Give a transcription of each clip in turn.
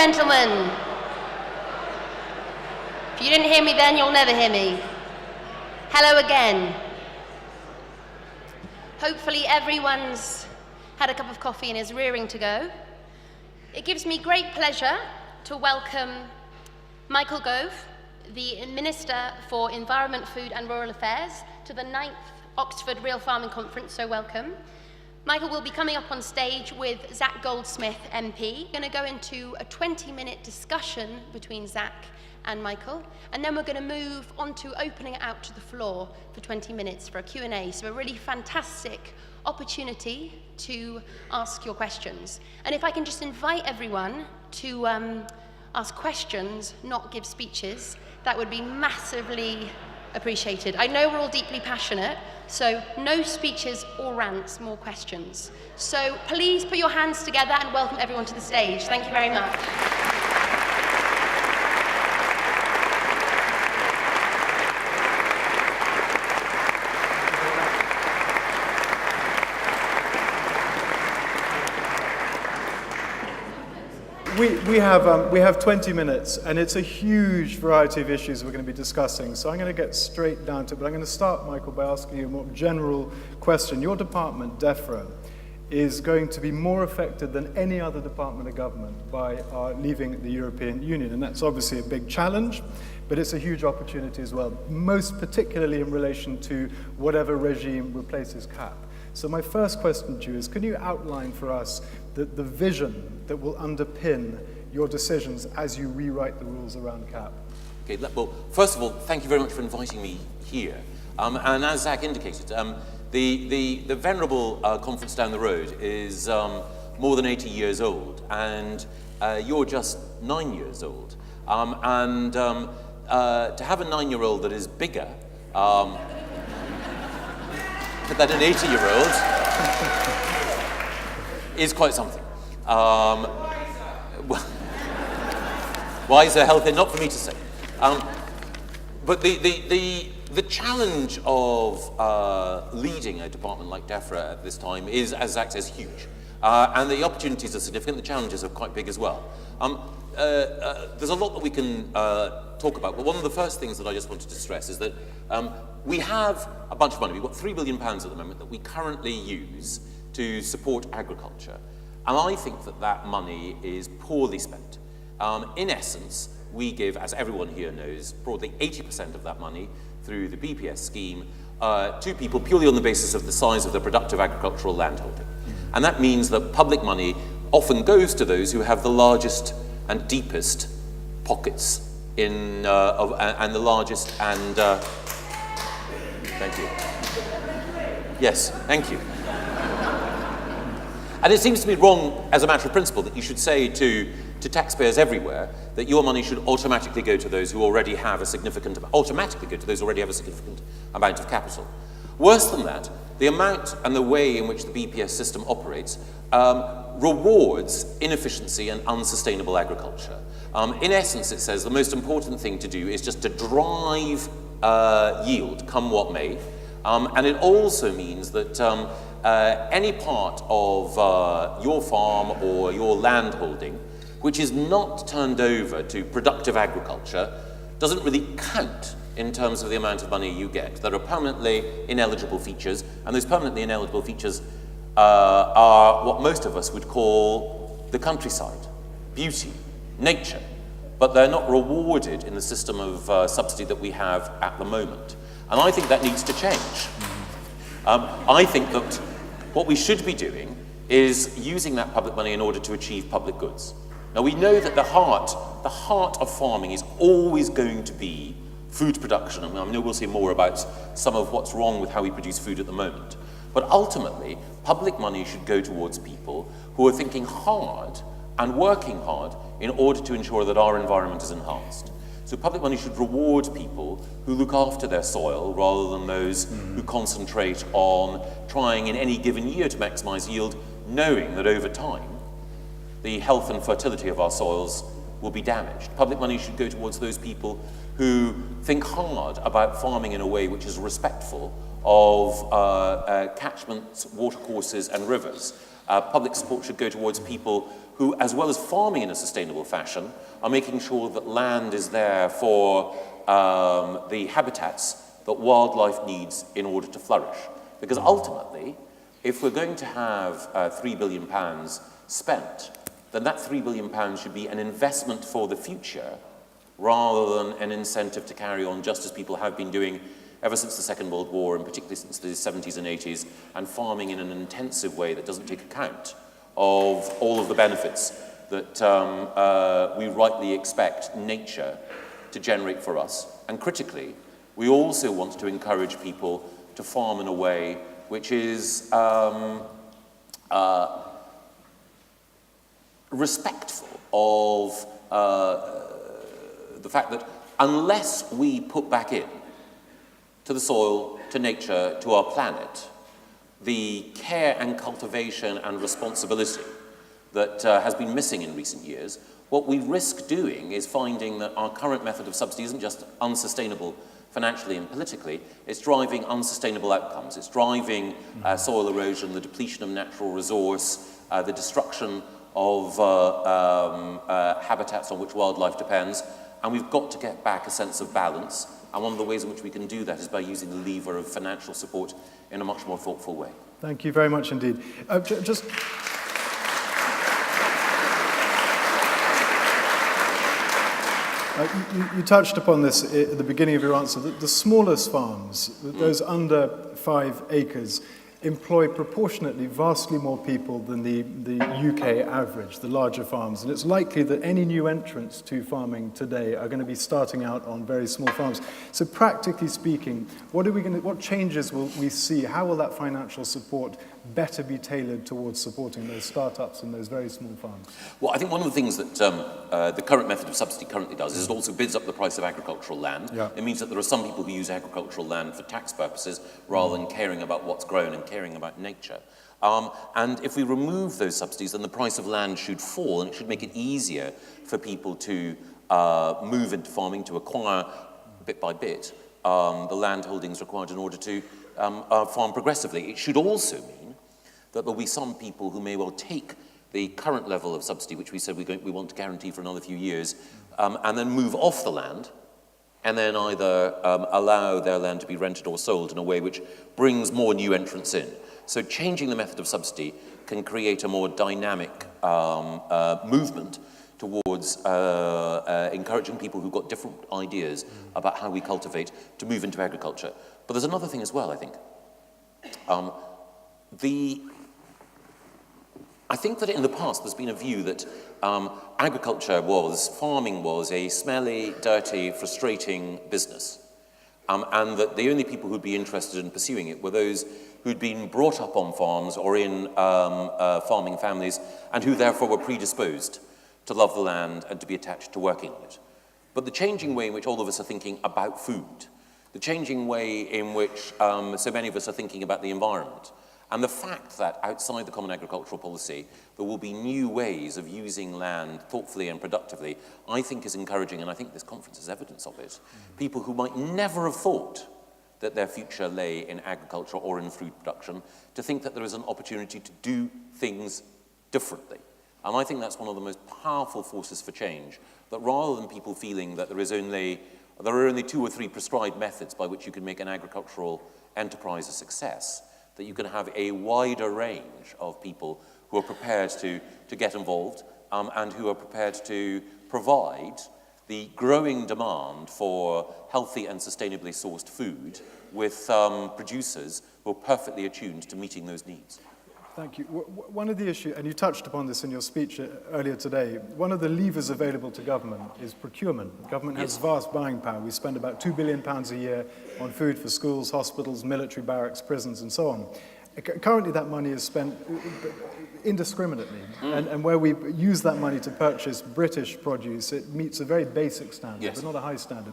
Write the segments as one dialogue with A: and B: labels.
A: gentlemen. If you didn't hear me then, you'll never hear me. Hello again. Hopefully everyone's had a cup of coffee and is rearing to go. It gives me great pleasure to welcome Michael Gove, the Minister for Environment, Food and Rural Affairs, to the 9th Oxford Real Farming Conference, so welcome. Michael will be coming up on stage with Zac Goldsmith MP. We're going to go into a 20-minute discussion between Zac and Michael, and then we're going to move on to opening it out to the floor for 20 minutes for a Q&A. So a really fantastic opportunity to ask your questions. And if I can just invite everyone to ask questions, not give speeches, that would be massively appreciated. I know we're all deeply passionate, so no speeches or rants, more questions. So please put your hands together and welcome everyone to the stage. Thank you very much.
B: We have 20 minutes, and it's a huge variety of issues we're going to be discussing. So I'm going to get straight down to it, but I'm going to start, Michael, by asking you a more general question. Your department, DEFRA, is going to be more affected than any other department of government by our leaving the European Union, and that's obviously a big challenge, but it's a huge opportunity as well, most particularly in relation to whatever regime replaces CAP. So my first question to you is, can you outline for us the vision that will underpin your decisions as you rewrite the rules around CAP?
C: Okay, well, first of all, thank you very much for inviting me here. And as Zac indicated, the venerable conference down the road is more than 80 years old, and you're just 9 years old. To have a 9-year-old that is bigger than an 80-year-old is quite something. Wiser, healthier, not for me to say. But the challenge of leading a department like DEFRA at this time is, as Zac says, huge. And the opportunities are significant, the challenges are quite big as well. There's a lot that we can talk about, but one of the first things that I just wanted to stress is that we have a bunch of money. We've got £3 billion at the moment that we currently use to support agriculture. And I think that that money is poorly spent. In essence, we give, as everyone here knows, broadly 80% of that money through the BPS scheme to people purely on the basis of the size of their productive agricultural landholding. And that means that public money often goes to those who have the largest and deepest pockets and the largest and... Thank you. Yes, thank you. And it seems to me wrong as a matter of principle that you should say to taxpayers everywhere that your money should automatically go to those who already have a significant amount of capital. Worse than that, the amount and the way in which the BPS system operates rewards inefficiency and unsustainable agriculture. In essence, it says the most important thing to do is just to drive yield, come what may. And it also means that any part of your farm or your land holding which is not turned over to productive agriculture doesn't really count in terms of the amount of money you get. There are permanently ineligible features, and those permanently ineligible features are what most of us would call the countryside, beauty, nature, but they're not rewarded in the system of subsidy that we have at the moment. And I think that needs to change. I think that what we should be doing is using that public money in order to achieve public goods. Now, we know that the heart of farming is always going to be food production. I know we'll see more about some of what's wrong with how we produce food at the moment. But ultimately, public money should go towards people who are thinking hard and working hard in order to ensure that our environment is enhanced. So public money should reward people who look after their soil rather than those who concentrate on trying in any given year to maximize yield, knowing that over time, the health and fertility of our soils will be damaged. Public money should go towards those people who think hard about farming in a way which is respectful of catchments, watercourses and rivers. Public support should go towards people who, as well as farming in a sustainable fashion, are making sure that land is there for the habitats that wildlife needs in order to flourish. Because ultimately, if we're going to have £3 billion spent, then that £3 billion should be an investment for the future rather than an incentive to carry on just as people have been doing ever since the Second World War, and particularly since the 70s and 80s, and farming in an intensive way that doesn't take account of all of the benefits that we rightly expect nature to generate for us. And critically, we also want to encourage people to farm in a way which is respectful of the fact that unless we put back in to the soil, to nature, to our planet, the care and cultivation and responsibility that has been missing in recent years, what we risk doing is finding that our current method of subsidy isn't just unsustainable financially and politically, it's driving unsustainable outcomes. It's driving soil erosion, the depletion of natural resource, the destruction of habitats on which wildlife depends, and we've got to get back a sense of balance. And one of the ways in which we can do that is by using the lever of financial support in a much more thoughtful way.
B: Thank you very much indeed. Just you touched upon this at the beginning of your answer, that the smallest farms, those under 5 acres, employ proportionately vastly more people than the UK average, the larger farms. And it's likely that any new entrants to farming today are going to be starting out on very small farms. So practically speaking, what changes will we see? How will that financial support better be tailored towards supporting those startups and those very small farms?
C: Well, I think one of the things that the current method of subsidy currently does is it also bids up the price of agricultural land.
B: Yeah.
C: It means that there are some people who use agricultural land for tax purposes rather than caring about what's grown and caring about nature. And if we remove those subsidies, then the price of land should fall, and it should make it easier for people to move into farming, to acquire bit by bit the land holdings required in order to farm progressively. It should also mean that there'll be some people who may well take the current level of subsidy, which we said we want to guarantee for another few years, and then move off the land, and then either allow their land to be rented or sold in a way which brings more new entrants in. So changing the method of subsidy can create a more dynamic movement towards encouraging people who've got different ideas about how we cultivate to move into agriculture. But there's another thing as well, I think. I think that in the past there's been a view that farming was a smelly, dirty, frustrating business. And that the only people who'd be interested in pursuing it were those who'd been brought up on farms or in farming families and who therefore were predisposed to love the land and to be attached to working on it. But the changing way in which all of us are thinking about food, the changing way in which so many of us are thinking about the environment, and the fact that outside the Common Agricultural Policy there will be new ways of using land thoughtfully and productively, I think is encouraging, and I think this conference is evidence of it. People who might never have thought that their future lay in agriculture or in food production, to think that there is an opportunity to do things differently. And I think that's one of the most powerful forces for change, that rather than people feeling that there are only 2 or 3 prescribed methods by which you can make an agricultural enterprise a success, that you can have a wider range of people who are prepared to get involved and who are prepared to provide the growing demand for healthy and sustainably sourced food with producers who are perfectly attuned to meeting those needs.
B: Thank you. One of the issues, and you touched upon this in your speech earlier today, one of the levers available to government is procurement. Government has vast buying power. We spend about £2 billion a year on food for schools, hospitals, military barracks, prisons, and so on. Currently, that money is spent indiscriminately, and where we use that money to purchase British produce, it meets a very basic standard, but not a high standard.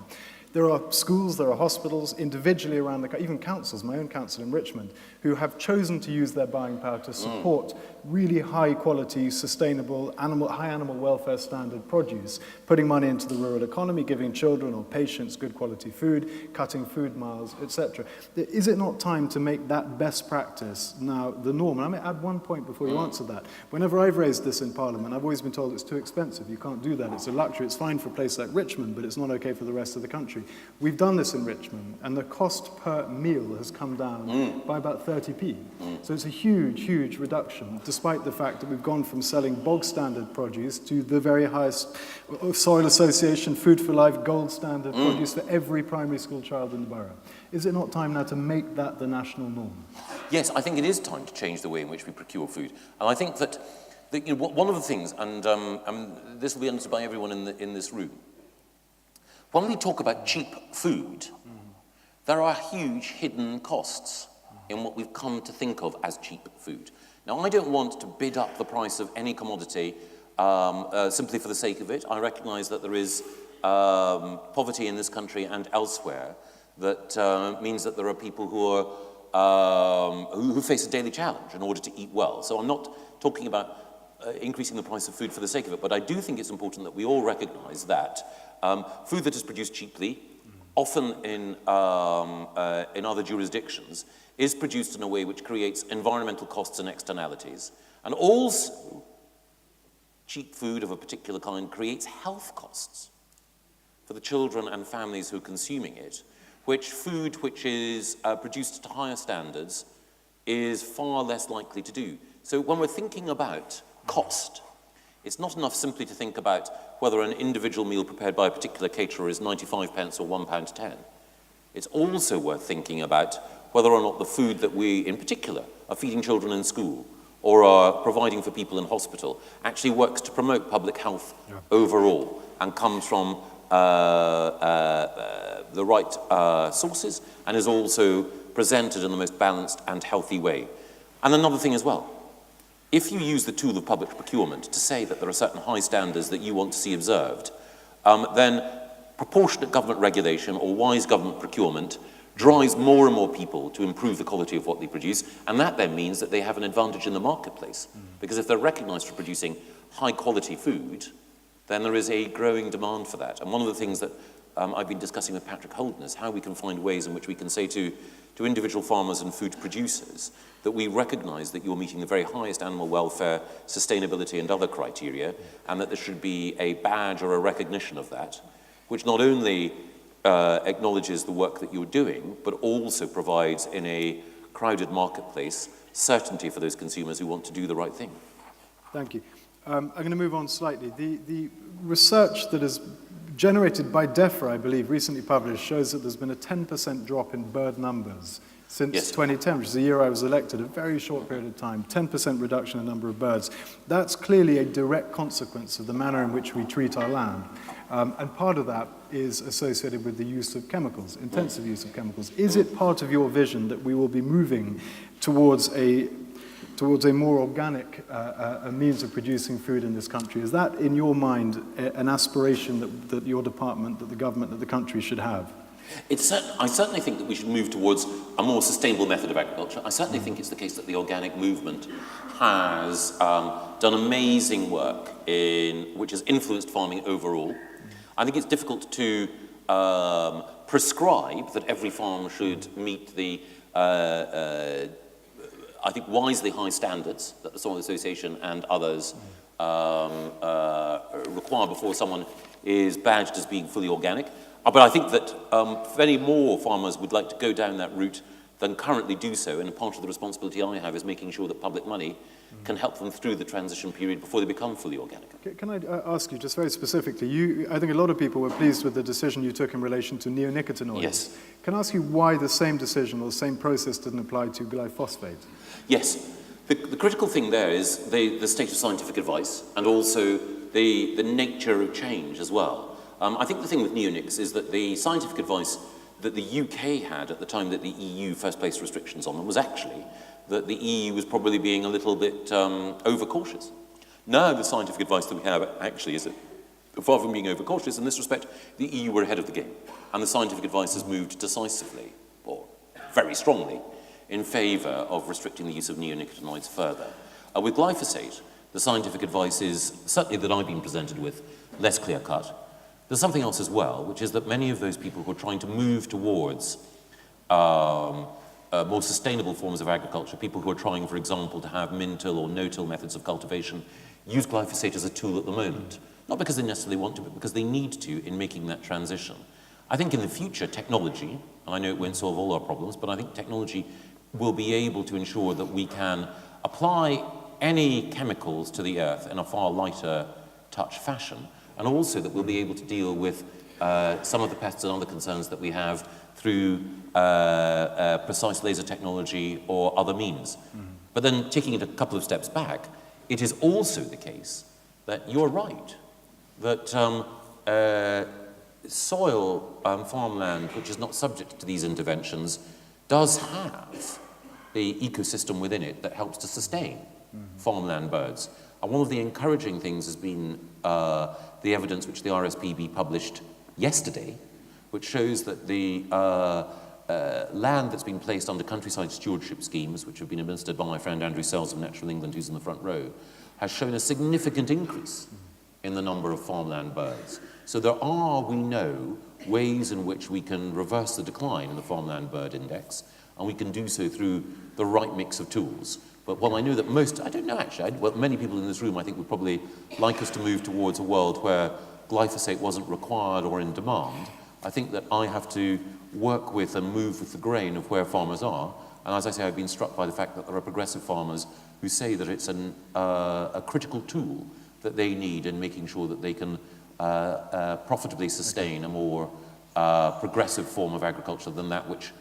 B: There are schools, there are hospitals, individually around the country, even councils, my own council in Richmond, who have chosen to use their buying power to support really high quality, sustainable, high animal welfare standard produce, putting money into the rural economy, giving children or patients good quality food, cutting food miles, etc. Is it not time to make that best practice now the norm? And I may add one point before you answer that. Whenever I've raised this in Parliament, I've always been told it's too expensive. You can't do that. It's a luxury. It's fine for a place like Richmond, but it's not okay for the rest of the country. We've done this in Richmond, and the cost per meal has come down by about 30p. So it's a huge, huge reduction, despite the fact that we've gone from selling bog standard produce to the very highest Soil Association, Food for Life, gold standard produce for every primary school child in the borough. Is it not time now to make that the national norm?
C: Yes, I think it is time to change the way in which we procure food. And I think that one of the things, and this will be understood by everyone in this room, when we talk about cheap food, there are huge hidden costs in what we've come to think of as cheap food. Now, I don't want to bid up the price of any commodity simply for the sake of it. I recognise that there is poverty in this country and elsewhere that means that there are people who face a daily challenge in order to eat well. So I'm not talking about increasing the price of food for the sake of it, but I do think it's important that we all recognise that food that is produced cheaply, often in other jurisdictions, is produced in a way which creates environmental costs and externalities. And also, cheap food of a particular kind creates health costs for the children and families who are consuming it, which food which is produced to higher standards is far less likely to do. So when we're thinking about cost, it's not enough simply to think about whether an individual meal prepared by a particular caterer is 95 pence or £1.10. It's also worth thinking about whether or not the food that we, in particular, are feeding children in school or are providing for people in hospital actually works to promote public health overall and comes from the right sources and is also presented in the most balanced and healthy way. And another thing as well, if you use the tool of public procurement to say that there are certain high standards that you want to see observed, then proportionate government regulation or wise government procurement drives more and more people to improve the quality of what they produce, and that then means that they have an advantage in the marketplace. Because if they're recognised for producing high quality food, then there is a growing demand for that. And one of the things that I've been discussing with Patrick Holden is how we can find ways in which we can say to individual farmers and food producers that we recognise that you're meeting the very highest animal welfare, sustainability and other criteria, and that there should be a badge or a recognition of that, which not only acknowledges the work that you're doing, but also provides in a crowded marketplace certainty for those consumers who want to do the right thing.
B: Thank you. I'm going to move on slightly. The research that is generated by DEFRA, I believe, recently published, shows that there's been a 10% drop in bird numbers since 2010, which is the year I was elected, a very short period of time, 10% reduction in the number of birds. That's clearly a direct consequence of the manner in which we treat our land. And part of that is associated with the use of chemicals, intensive use of chemicals. Is it part of your vision that we will be moving towards a more organic means of producing food in this country? Is that, in your mind, an aspiration that your department, that the government, that the country should have?
C: I certainly think that we should move towards a more sustainable method of agriculture. I certainly think it's the case that the organic movement has done amazing work which has influenced farming overall. I think it's difficult to prescribe that every farm should meet the I think wisely high standards that the Soil Association and others require before someone is badged as being fully organic. But I think that many more farmers would like to go down that route than currently do so, and part of the responsibility I have is making sure that public money can help them through the transition period before they become fully organic.
B: Can I ask you, just very specifically, I think a lot of people were pleased with the decision you took in relation to neonicotinoids.
C: Yes.
B: Can I ask you why the same decision or the same process didn't apply to glyphosate?
C: Yes. The critical thing there is the state of scientific advice and also the nature of change as well. I think the thing with neonics is that the scientific advice that the UK had at the time that the EU first placed restrictions on them was actually that the EU was probably being a little bit overcautious. Now the scientific advice that we have actually is that far from being overcautious in this respect, the EU were ahead of the game, and the scientific advice has moved decisively, or very strongly, in favour of restricting the use of neonicotinoids further. With glyphosate, the scientific advice is, certainly that I've been presented with, less clear-cut. There's something else as well, which is that many of those people who are trying to move towards more sustainable forms of agriculture, people who are trying, for example, to have min-till or no-till methods of cultivation, use glyphosate as a tool at the moment. Not because they necessarily want to, but because they need to in making that transition. I think in the future, technology, and I know it won't solve all our problems, but I think technology will be able to ensure that we can apply any chemicals to the earth in a far lighter touch fashion, and also that we'll be able to deal with some of the pests and other concerns that we have through precise laser technology or other means. But then taking it a couple of steps back, it is also the case that you're right, that soil, farmland, which is not subject to these interventions, does have the ecosystem within it that helps to sustain farmland birds. And one of the encouraging things has been the evidence which the RSPB published yesterday, which shows that the land that's been placed under countryside stewardship schemes, which have been administered by my friend Andrew Sells of Natural England, who's in the front row, has shown a significant increase in the number of farmland birds. So there are, we know, ways in which we can reverse the decline in the farmland bird index, and we can do so through the right mix of tools. But while I know that most, I don't know actually, well, many people in this room I think would probably like us to move towards a world where glyphosate wasn't required or in demand, I think that I have to work with and move with the grain of where farmers are. And as I say, I've been struck by the fact that there are progressive farmers who say that it's a critical tool that they need in making sure that they can profitably sustain a more progressive form of agriculture than that which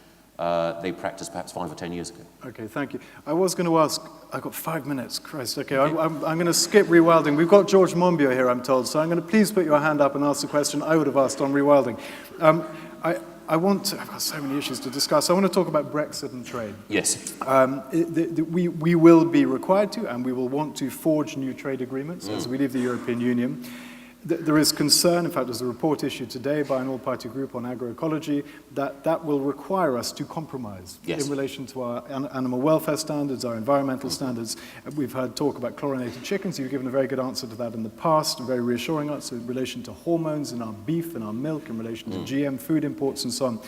C: they practiced perhaps 5 or 10 years ago.
B: Okay, thank you. I was going to ask, I've got 5 minutes, Christ, okay, I'm going to skip rewilding. We've got George Monbiot here, I'm told, so I'm going to please put your hand up and ask the question I would have asked on rewilding. I've got so many issues to discuss. I want to talk about Brexit and trade.
C: Yes.
B: We will be required to, and we will want to forge new trade agreements as we leave the European Union. There is concern, in fact, there's a report issued today by an all-party group on agroecology, that will require us to compromise in relation to our animal welfare standards, our environmental standards. We've heard talk about chlorinated chickens. You've given a very good answer to that in the past, a very reassuring answer in relation to hormones in our beef and our milk, in relation to GM food imports and so on.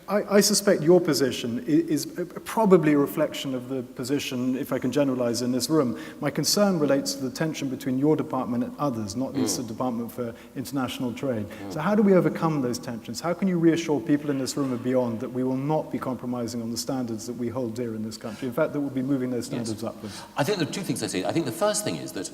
B: I suspect your position is probably a reflection of the position, if I can generalize, in this room. My concern relates to the tension between your department and others, not least the Department for International Trade. So how do we overcome those tensions? How can you reassure people in this room and beyond that we will not be compromising on the standards that we hold dear in this country? In fact, that we'll be moving those standards upwards.
C: I think there are two things I say. I think the first thing is that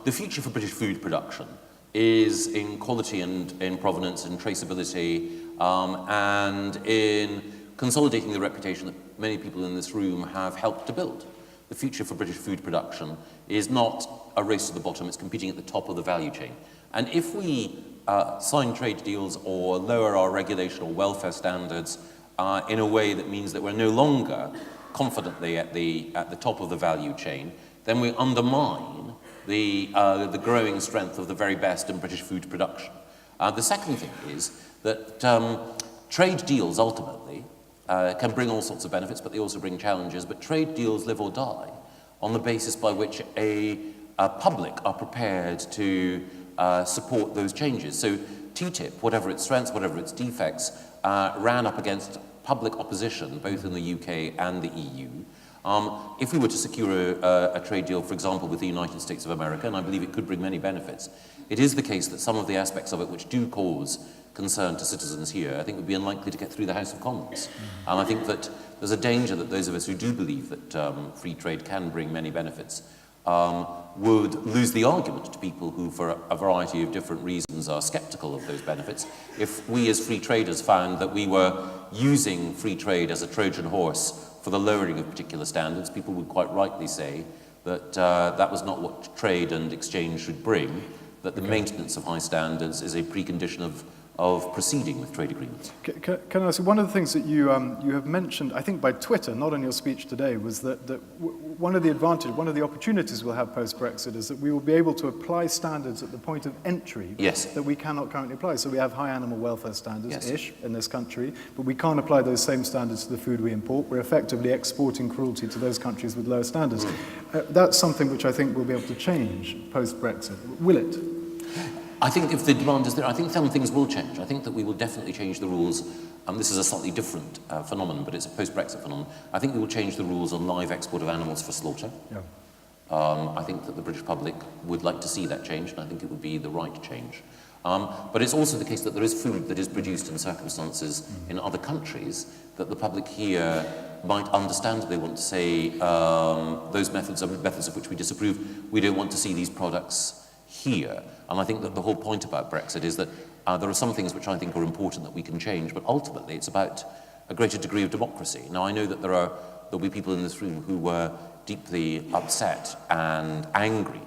C: the future for British food production is in quality and in provenance and traceability, and in consolidating the reputation that many people in this room have helped to build. The future for British food production is not a race to the bottom, it's competing at the top of the value chain. And if we sign trade deals or lower our regulation or welfare standards in a way that means that we're no longer confidently at the top of the value chain, then we undermine the growing strength of the very best in British food production. The second thing is that trade deals ultimately can bring all sorts of benefits, but they also bring challenges. But trade deals live or die on the basis by which a public are prepared to support those changes. So TTIP, whatever its strengths, whatever its defects, ran up against public opposition, both in the UK and the EU. If we were to secure a trade deal, for example, with the United States of America, and I believe it could bring many benefits, it is the case that some of the aspects of it which do cause concern to citizens here, I think would be unlikely to get through the House of Commons. And I think that there's a danger that those of us who do believe that free trade can bring many benefits would lose the argument to people who, for a variety of different reasons, are sceptical of those benefits. If we as free traders found that we were using free trade as a Trojan horse for the lowering of particular standards, people would quite rightly say that that was not what trade and exchange should bring, that the maintenance of high standards is a precondition of of proceeding with trade agreements.
B: Can I ask, one of the things that you have mentioned, I think by Twitter, not in your speech today, was that one of the opportunities we'll have post-Brexit is that we will be able to apply standards at the point of entry that we cannot currently apply. So we have high animal welfare standards-ish in this country, but we can't apply those same standards to the food we import. We're effectively exporting cruelty to those countries with lower standards. That's something which I think we'll be able to change post-Brexit. Will it?
C: I think if the demand is there, I think some things will change. I think that we will definitely change the rules. This is a slightly different phenomenon, but it's a post-Brexit phenomenon. I think we will change the rules on live export of animals for slaughter. Yeah. I think that the British public would like to see that change, and I think it would be the right change. But it's also the case that there is food that is produced in circumstances in other countries that the public here might understand. They want to say those methods are methods of which we disapprove. We don't want to see these products here. And I think that the whole point about Brexit is that there are some things which I think are important that we can change, but ultimately it's about a greater degree of democracy. Now, I know that there'll be people in this room who were deeply upset and angry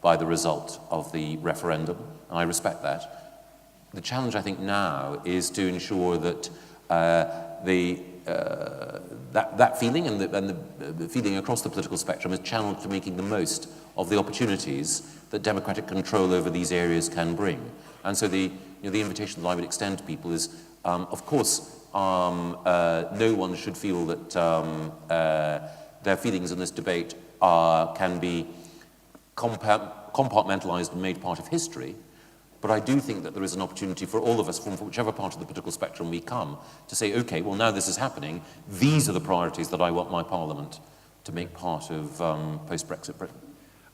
C: by the result of the referendum, and I respect that. The challenge, I think, now is to ensure that that feeling and the feeling across the political spectrum is channeled to making the most of the opportunities that democratic control over these areas can bring. And so the invitation that I would extend to people is, of course, no one should feel that their feelings in this debate can be compartmentalized and made part of history. But I do think that there is an opportunity for all of us, from whichever part of the political spectrum we come, to say, okay, well, now this is happening. These are the priorities that I want my Parliament to make part of post-Brexit Britain.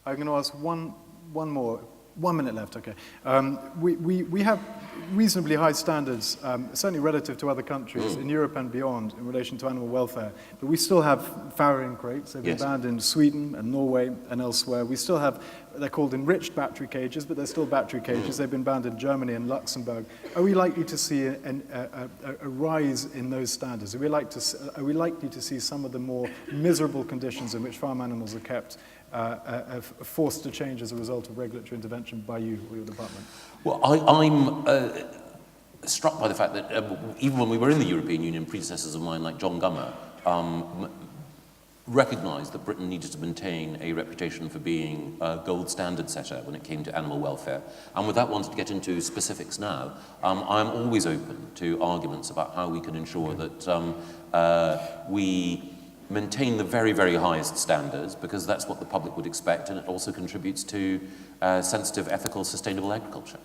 B: I'm going to ask one more. 1 minute left, okay. We have reasonably high standards, certainly relative to other countries in Europe and beyond in relation to animal welfare, but we still have farrowing crates. They've been banned in Sweden and Norway and elsewhere. We still have, they're called enriched battery cages, but they're still battery cages. They've been banned in Germany and Luxembourg. Are we likely to see a rise in those standards? Are we likely to see some of the more miserable conditions in which farm animals are kept forced to change as a result of regulatory intervention by you or your department?
C: Well, I'm struck by the fact that even when we were in the European Union, predecessors of mine like John Gummer recognised that Britain needed to maintain a reputation for being a gold standard setter when it came to animal welfare. And without wanting to get into specifics now, I'm always open to arguments about how we can ensure that we maintain the very, very highest standards, because that's what the public would expect, and it also contributes to sensitive, ethical, sustainable agriculture.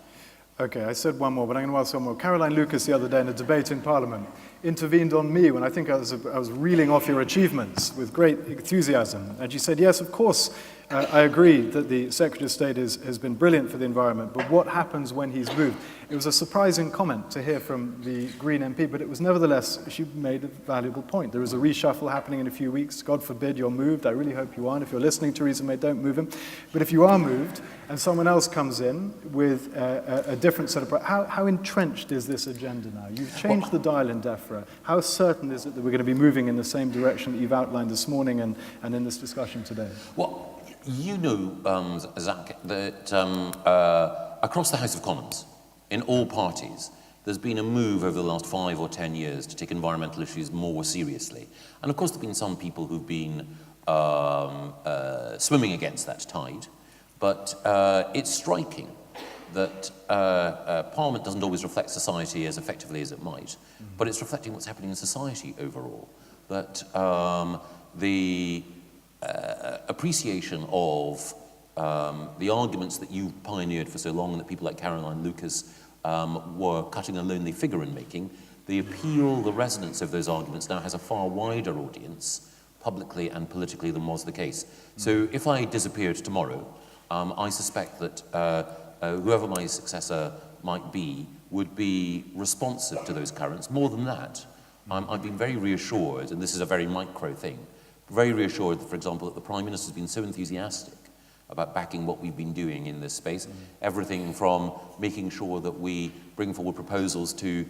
B: Okay, I said one more, but I'm going to ask one more. Caroline Lucas the other day in a debate in Parliament intervened on me when I think I was reeling off your achievements with great enthusiasm. And she said, yes, of course, I agree that the Secretary of State has been brilliant for the environment, but what happens when he's moved? It was a surprising comment to hear from the Green MP, but it was nevertheless, she made a valuable point. There is a reshuffle happening in a few weeks. God forbid you're moved. I really hope you aren't. If you're listening, Theresa May, don't move him. But if you are moved and someone else comes in with a different set of... How entrenched is this agenda now? You've changed the dial in DEFRA. How certain is it that we're going to be moving in the same direction that you've outlined this morning and in this discussion today?
C: Well, you know, Zac, that across the House of Commons, in all parties, there's been a move over the last 5 or 10 years to take environmental issues more seriously. And of course, there have been some people who've been swimming against that tide. But it's striking that Parliament doesn't always reflect society as effectively as it might, but it's reflecting what's happening in society overall. That the appreciation of the arguments that you've pioneered for so long and that people like Caroline Lucas were cutting a lonely figure in making, the appeal, the resonance of those arguments now has a far wider audience, publicly and politically, than was the case. So if I disappeared tomorrow, I suspect that whoever my successor might be would be responsive to those currents. More than that, I've been very reassured, and this is a very micro thing, very reassured, for example, that the Prime Minister has been so enthusiastic about backing what we've been doing in this space. Everything from making sure that we bring forward proposals to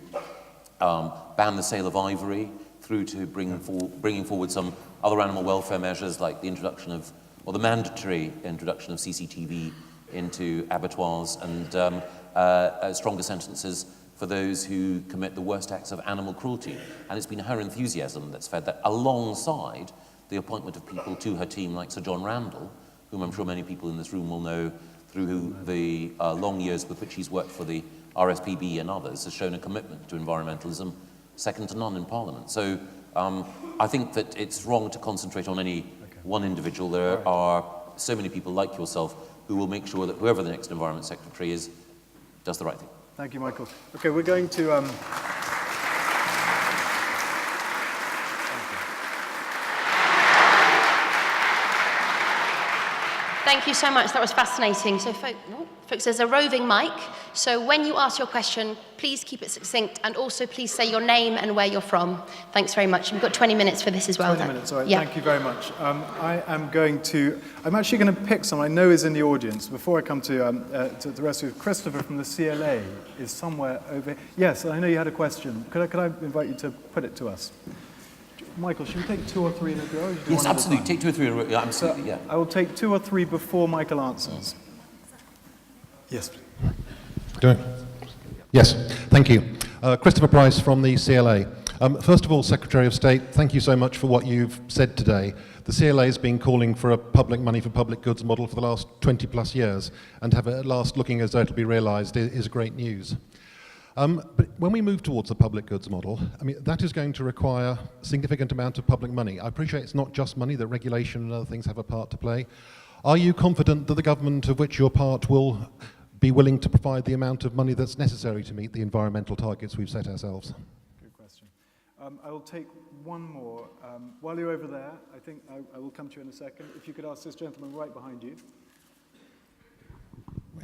C: ban the sale of ivory, through to bringing forward some other animal welfare measures like the introduction of, or the mandatory introduction of CCTV into abattoirs and stronger sentences for those who commit the worst acts of animal cruelty. And it's been her enthusiasm that's fed that, alongside the appointment of people to her team like Sir John Randall, whom I'm sure many people in this room will know through the long years with which he's worked for the RSPB and others, has shown a commitment to environmentalism second to none in Parliament. So I think that it's wrong to concentrate on any one individual. There are so many people like yourself who will make sure that whoever the next Environment Secretary is does the right thing.
B: Thank you, Michael. Okay, we're going to...
A: Thank you so much. That was fascinating. So, folks, there's a roving mic. So when you ask your question, please keep it succinct, and also please say your name and where you're from. Thanks very much. We've got 20 minutes for this as well.
B: 20 minutes, all right. Yeah. Thank you very much. I'm actually going to pick someone I know is in the audience. Before I come to the rest of you, Christopher from the CLA is somewhere over here. Yes, I know you had a question. Could I invite you to put it to us? Michael, should we take 2 or 3 in a row?
C: Yes, absolutely. Take 2 or 3 in a row. Yeah, absolutely, yeah.
B: I will take 2 or 3 before Michael answers. Yes, please.
D: Do it. Yes, thank you. Christopher Price from the CLA. First of all, Secretary of State, thank you so much for what you've said today. The CLA has been calling for a public money for public goods model for the last 20 plus years, and to have it at last looking as though it'll be realised is great news. But when we move towards the public goods model, I mean, that is going to require a significant amount of public money. I appreciate it's not just money, that regulation and other things have a part to play. Are you confident that the government of which you're part will be willing to provide the amount of money that's necessary to meet the environmental targets we've set ourselves?
B: Good question. I will take one more. While you're over there, I think I will come to you in a second. If you could ask this gentleman right behind you.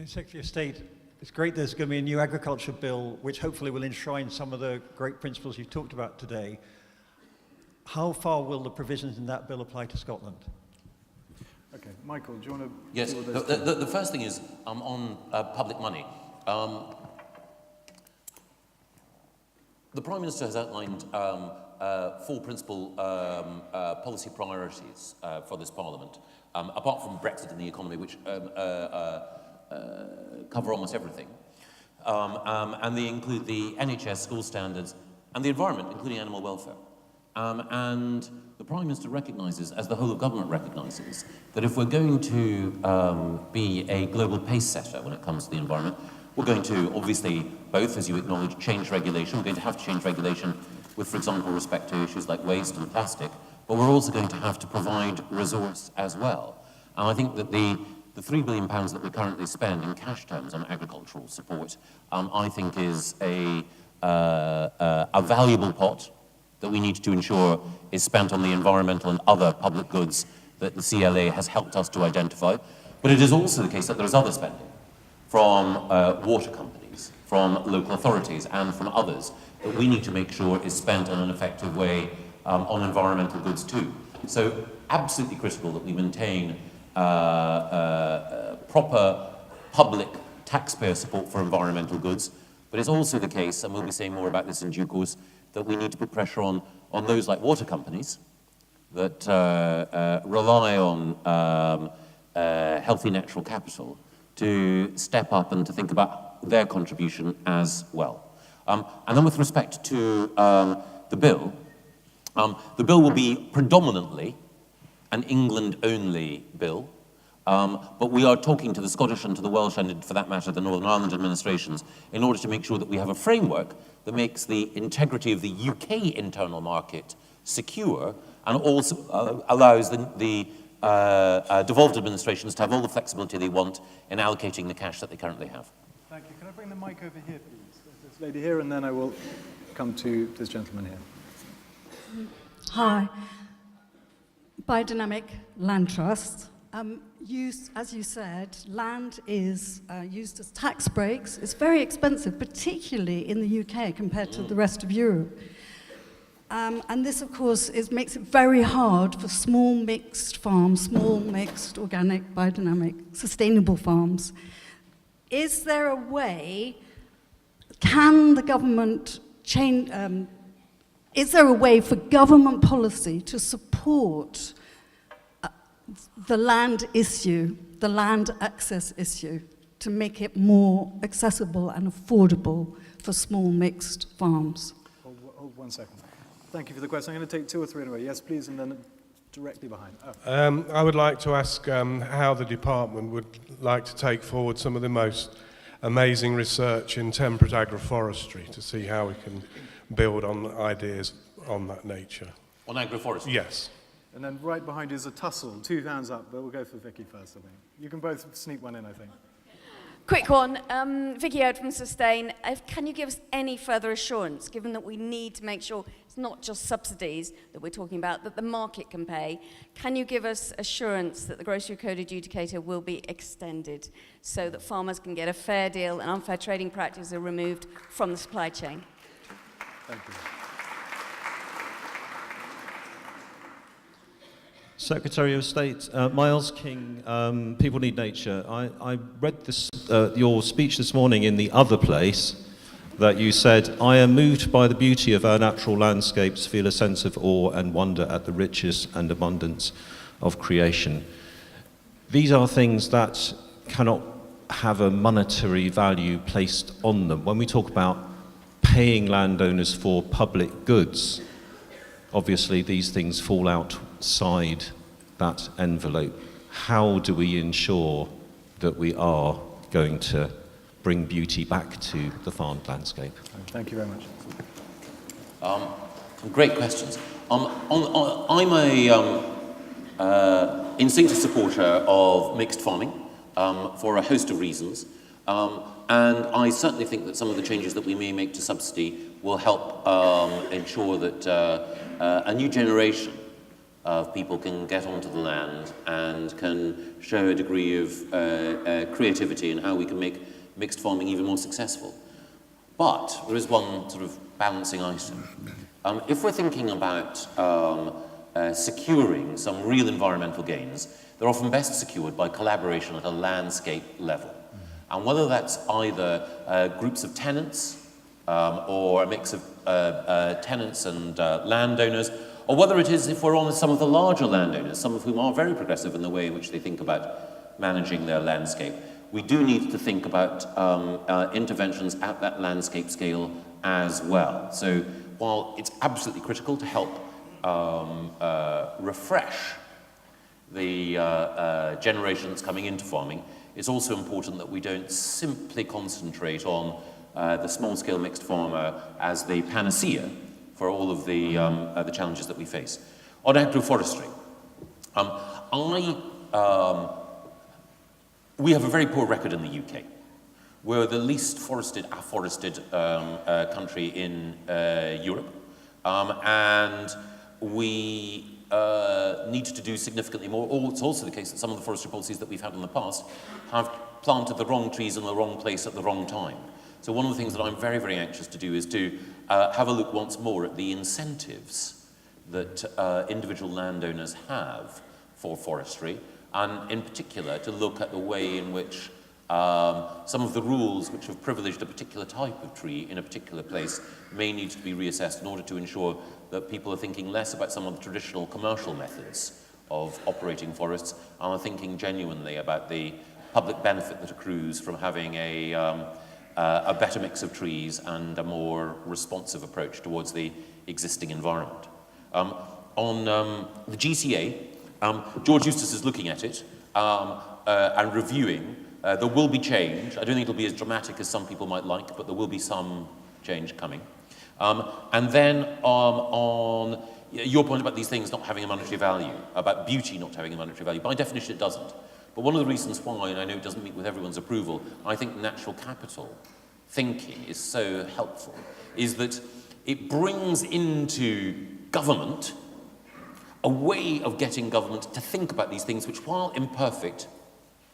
E: Secretary of State, it's great there's going to be a new agriculture bill which hopefully will enshrine some of the great principles you've talked about today. How far will the provisions in that bill apply to Scotland?
B: Okay, Michael, do you want to...
C: Yes, the first thing is on public money. The Prime Minister has outlined 4 principal policy priorities for this Parliament, apart from Brexit and the economy, which cover almost everything. And they include the NHS, school standards, and the environment, including animal welfare. And the Prime Minister recognises, as the whole of government recognises, that if we're going to be a global pace setter when it comes to the environment, we're going to, obviously, both, as you acknowledge, change regulation. We're going to have to change regulation with, for example, respect to issues like waste and plastic, but we're also going to have to provide resource as well. And I think that the £3 billion that we currently spend in cash terms on agricultural support, I think is a valuable pot that we need to ensure is spent on the environmental and other public goods that the CLA has helped us to identify. But it is also the case that there is other spending from water companies, from local authorities, and from others that we need to make sure is spent in an effective way on environmental goods too. So absolutely critical that we maintain proper public taxpayer support for environmental goods, but it's also the case, and we'll be saying more about this in due course, that we need to put pressure on those like water companies that rely on healthy natural capital to step up and to think about their contribution as well. And then with respect to the bill will be predominantly an England-only bill, but we are talking to the Scottish and to the Welsh and, for that matter, the Northern Ireland administrations in order to make sure that we have a framework that makes the integrity of the UK internal market secure and also allows the devolved administrations to have all the flexibility they want in allocating the cash that they currently have.
B: Thank you. Can I bring the mic over here, please? There's this lady here, and then I will come to this gentleman here.
F: Hi. Biodynamic Land Trust. As you said, land is used as tax breaks. It's very expensive, particularly in the UK compared to the rest of Europe. And this, of course, makes it very hard for small mixed farms, small mixed organic, biodynamic, sustainable farms. Is there a way, can the government change, is there a way for government policy to support the land issue, the land access issue? to make it more accessible and affordable for small mixed farms?
B: Hold 1 second. Thank you for the question. I'm going to take 2 or 3 in a row. Yes, please, and then directly behind.
G: I would like to ask how the department would like to take forward some of the most amazing research in temperate agroforestry to see how we can build on ideas on that nature.
C: On agroforestry?
G: Yes.
B: And then right behind you is a tussle. 2 hands up, but we'll go for Vicky first, I think. You can both sneak one in, I think.
H: Quick one, Vicky Ode from Sustain. Can you give us any further assurance, given that we need to make sure it's not just subsidies that we're talking about, that the market can pay? Can you give us assurance that the grocery code adjudicator will be extended so that farmers can get a fair deal and unfair trading practices are removed from the supply chain?
B: Thank you.
I: Secretary of State, Miles King, People Need Nature. I read this, your speech this morning in the other place that you said, I am moved by the beauty of our natural landscapes, feel a sense of awe and wonder at the riches and abundance of creation. These are things that cannot have a monetary value placed on them. When we talk about paying landowners for public goods, obviously these things fall outside that envelope. How do we ensure that we are going to bring beauty back to the farmed landscape?
B: Thank you very much.
C: Great questions. I'm a instinctive supporter of mixed farming for a host of reasons. And I certainly think that some of the changes that we may make to subsidy will help ensure that a new generation of people can get onto the land and can show a degree of creativity in how we can make mixed farming even more successful. But there is one sort of balancing item. If we're thinking about securing some real environmental gains, they're often best secured by collaboration at a landscape level. And whether that's either groups of tenants or a mix of tenants and landowners, or whether it is if we're on with some of the larger landowners, some of whom are very progressive in the way in which they think about managing their landscape, we do need to think about interventions at that landscape scale as well. So while it's absolutely critical to help refresh the generation that's coming into farming, it's also important that we don't simply concentrate on the small-scale mixed farmer as the panacea for all of the challenges that we face. On agroforestry, we have a very poor record in the UK. We're the least afforested country in Europe, and we need to do significantly more. It's also the case that some of the forestry policies that we've had in the past have planted the wrong trees in the wrong place at the wrong time. So one of the things that I'm very, very anxious to do is to have a look once more at the incentives that individual landowners have for forestry, and in particular to look at the way in which some of the rules which have privileged a particular type of tree in a particular place may need to be reassessed in order to ensure that people are thinking less about some of the traditional commercial methods of operating forests and are thinking genuinely about the public benefit that accrues from having a better mix of trees and a more responsive approach towards the existing environment. On the GCA, George Eustace is looking at it and reviewing. There will be change. I don't think it'll be as dramatic as some people might like, but there will be some change coming. And then on your point about these things not having a monetary value, about beauty not having a monetary value, by definition it doesn't. But one of the reasons why, and I know it doesn't meet with everyone's approval, I think natural capital thinking is so helpful, is that it brings into government a way of getting government to think about these things which, while imperfect,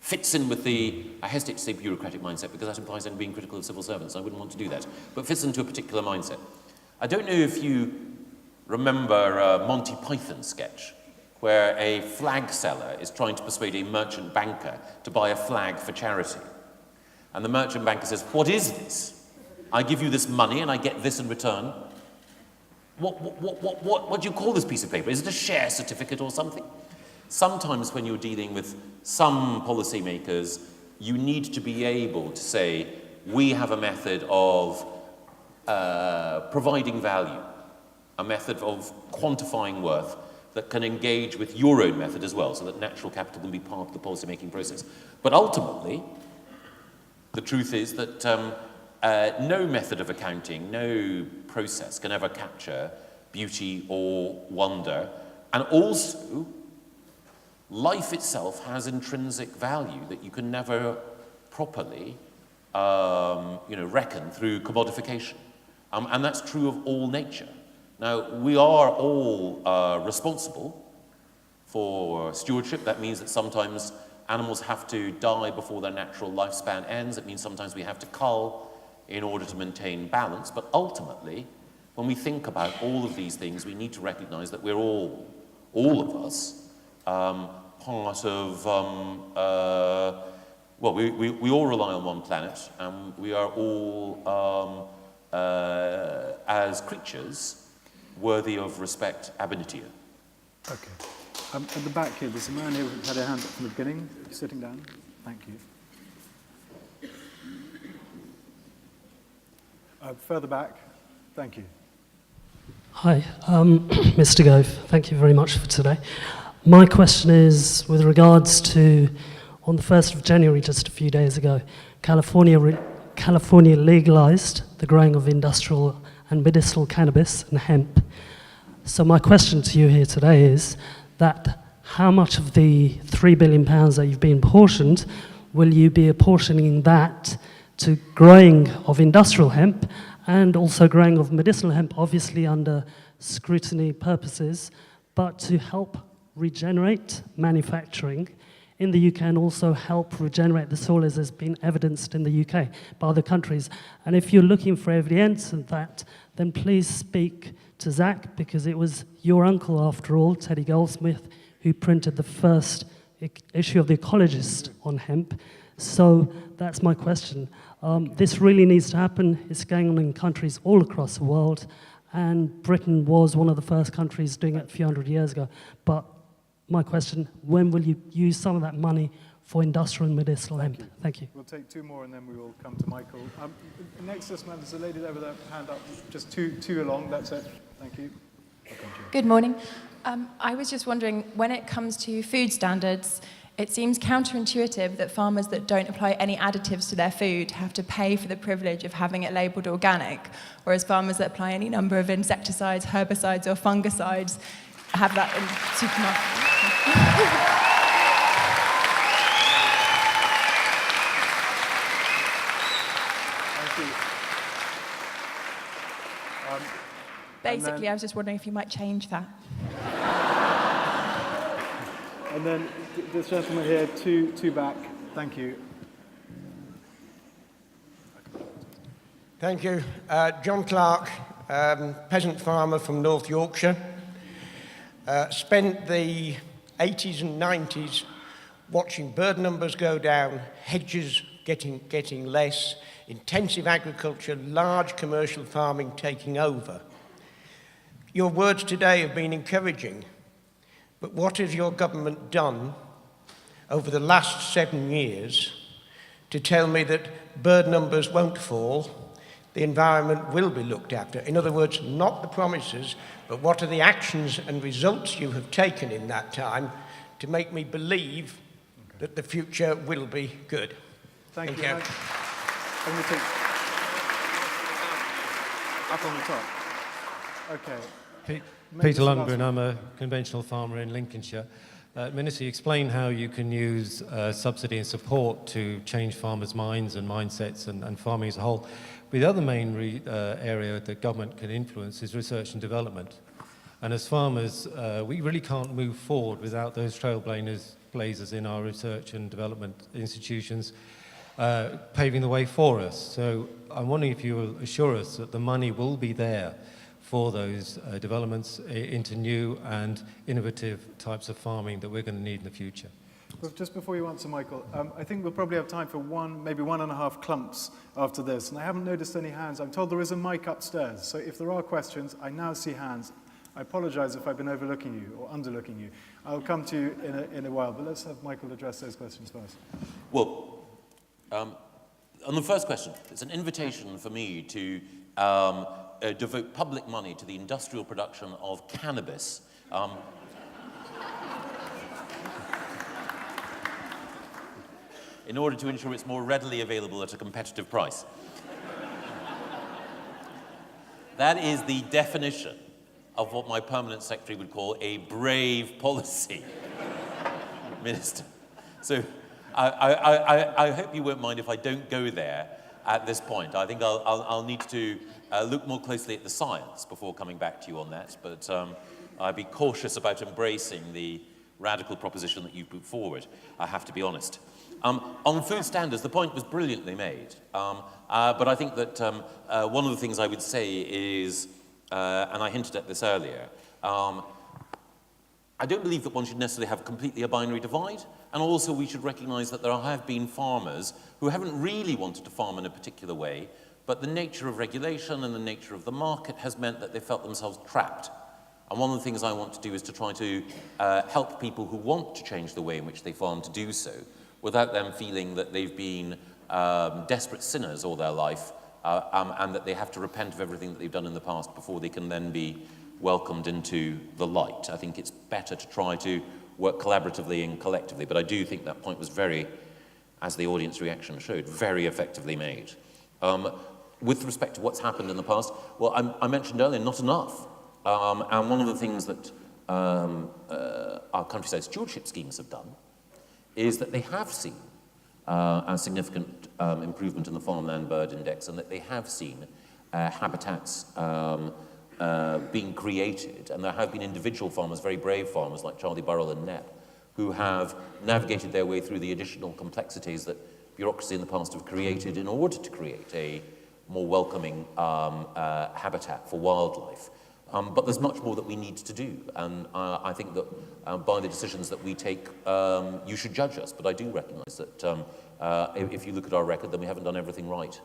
C: fits in with the, I hesitate to say bureaucratic mindset because that implies I'm being critical of civil servants. I wouldn't want to do that, but fits into a particular mindset. I don't know if you remember a Monty Python sketch where a flag seller is trying to persuade a merchant banker to buy a flag for charity. And the merchant banker says, "What is this? I give you this money and I get this in return. What do you call this piece of paper? Is it a share certificate or something?" Sometimes when you're dealing with some policymakers, you need to be able to say, we have a method of providing value, a method of quantifying worth that can engage with your own method as well, so that natural capital can be part of the policy-making process. But ultimately, the truth is that no method of accounting, no process can ever capture beauty or wonder. And also, life itself has intrinsic value that you can never properly reckon through commodification. And that's true of all nature. Now, we are all responsible for stewardship. That means that sometimes animals have to die before their natural lifespan ends. It means sometimes we have to cull in order to maintain balance. But ultimately, when we think about all of these things, we need to recognize that we're all of us, part of, we all rely on one planet, and we are all, as creatures, worthy of respect ab initio.
B: Okay. At the back here, there's a man who had a hand up from the beginning, sitting down. Thank you. Further back. Thank you.
J: Hi, Mr. Gove. Thank you very much for today. My question is with regards to, on the 1st of January, just a few days ago, California legalized the growing of industrial and medicinal cannabis and hemp. So my question to you here today is that how much of the £3 billion that you've been apportioned will you be apportioning that to growing of industrial hemp and also growing of medicinal hemp, obviously under scrutiny purposes, but to help regenerate manufacturing in the UK and also help regenerate the soil as has been evidenced in the UK by other countries. And if you're looking for evidence of that, then please speak to Zac, because it was your uncle, after all, Teddy Goldsmith, who printed the first issue of The Ecologist on hemp. So that's my question. This really needs to happen. It's going on in countries all across the world, and Britain was one of the first countries doing it a few hundred years ago. But my question, when will you use some of that money for industrial and medicinal hemp? Thank you.
B: We'll take two more and then we will come to Michael. Next this man, there's a lady there with her hand up, just two along, that's it. Thank you.
K: Good morning. I was just wondering, when it comes to food standards, it seems counterintuitive that farmers that don't apply any additives to their food have to pay for the privilege of having it labelled organic, whereas farmers that apply any number of insecticides, herbicides or fungicides have that in supermarkets. Basically, I was just wondering if you might change that.
B: And then this gentleman here, two back. Thank you.
L: Thank you. John Clark, peasant farmer from North Yorkshire. Spent the 80s and 90s watching bird numbers go down, hedges getting less, intensive agriculture, large commercial farming taking over. Your words today have been encouraging, but what has your government done over the last 7 years to tell me that bird numbers won't fall, the environment will be looked after? In other words, not the promises, but what are the actions and results you have taken in that time to make me believe that the future will be good?
B: Thank you. I'm going to take up on the top. Okay.
M: Peter Lundgren, I'm a conventional farmer in Lincolnshire. Minister, you explained how you can use subsidy and support to change farmers' minds and mindsets and farming as a whole. But the other main area that government can influence is research and development. And as farmers, we really can't move forward without those trailblazers in our research and development institutions paving the way for us. So I'm wondering if you will assure us that the money will be there for those developments into new and innovative types of farming that we're going to need in the future.
B: Well, just before you answer, Michael, I think we'll probably have time for maybe 1.5 clumps after this, and I haven't noticed any hands. I'm told there is a mic upstairs, so if there are questions, I now see hands. I apologize if I've been overlooking you or underlooking you. I'll come to you in a while, but let's have Michael address those questions first.
C: Well, On the first question, it's an invitation for me to devote public money to the industrial production of cannabis. In order to ensure it's more readily available at a competitive price. That is the definition of what my permanent secretary would call a brave policy, Minister. So I hope you won't mind if I don't go there at this point. I think I'll need to look more closely at the science before coming back to you on that, but I'd be cautious about embracing the radical proposition that you put forward, I have to be honest. On food standards, the point was brilliantly made, but I think that one of the things I would say is, and I hinted at this earlier, I don't believe that one should necessarily have completely a binary divide, and also we should recognise that there have been farmers who haven't really wanted to farm in a particular way, but the nature of regulation and the nature of the market has meant that they felt themselves trapped. And one of the things I want to do is to try to help people who want to change the way in which they farm to do so, without them feeling that they've been desperate sinners all their life, and that they have to repent of everything that they've done in the past before they can then be welcomed into the light. I think it's better to try to work collaboratively and collectively, but I do think that point was very, as the audience reaction showed, very effectively made. With respect to what's happened in the past, well, I mentioned earlier, not enough. And one of the things that our countryside stewardship schemes have done is that they have seen a significant improvement in the farmland bird index, and that they have seen habitats being created, and there have been individual farmers, very brave farmers like Charlie Burrell and Knepp, who have navigated their way through the additional complexities that bureaucracy in the past have created in order to create a more welcoming habitat for wildlife. But there's much more that we need to do, and I think that by the decisions that we take, you should judge us, but I do recognise that if you look at our record, then we haven't done everything right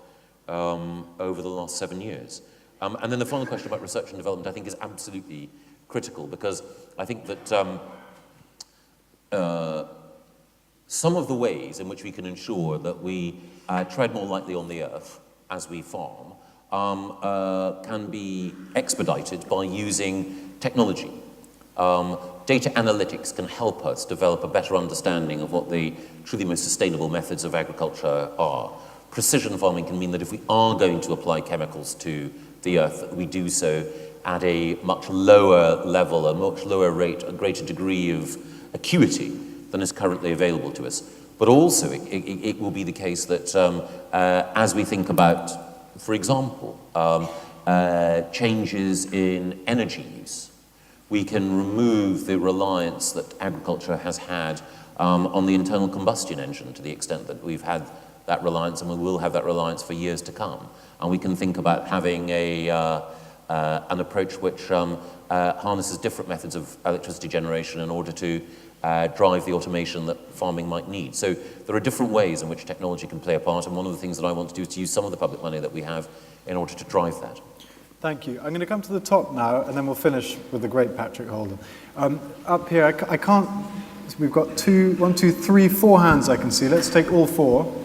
C: over the last 7 years. And then the final question about research and development, I think, is absolutely critical, because I think that some of the ways in which we can ensure that we tread more lightly on the earth as we farm can be expedited by using technology. Data analytics can help us develop a better understanding of what the truly most sustainable methods of agriculture are. Precision farming can mean that if we are going to apply chemicals to the earth, that we do so at a much lower level, a much lower rate, a greater degree of acuity than is currently available to us. But also, it will be the case that as we think about, for example, changes in energy use, we can remove the reliance that agriculture has had on the internal combustion engine to the extent that we've had that reliance, and we will have that reliance for years to come. And we can think about having an approach which harnesses different methods of electricity generation in order to drive the automation that farming might need. So there are different ways in which technology can play a part, and one of the things that I want to do is to use some of the public money that we have in order to drive that.
B: Thank you. I'm going to come to the top now, and then we'll finish with the great Patrick Holden. Up here, I can't, we've got 4 hands I can see. Let's take all 4.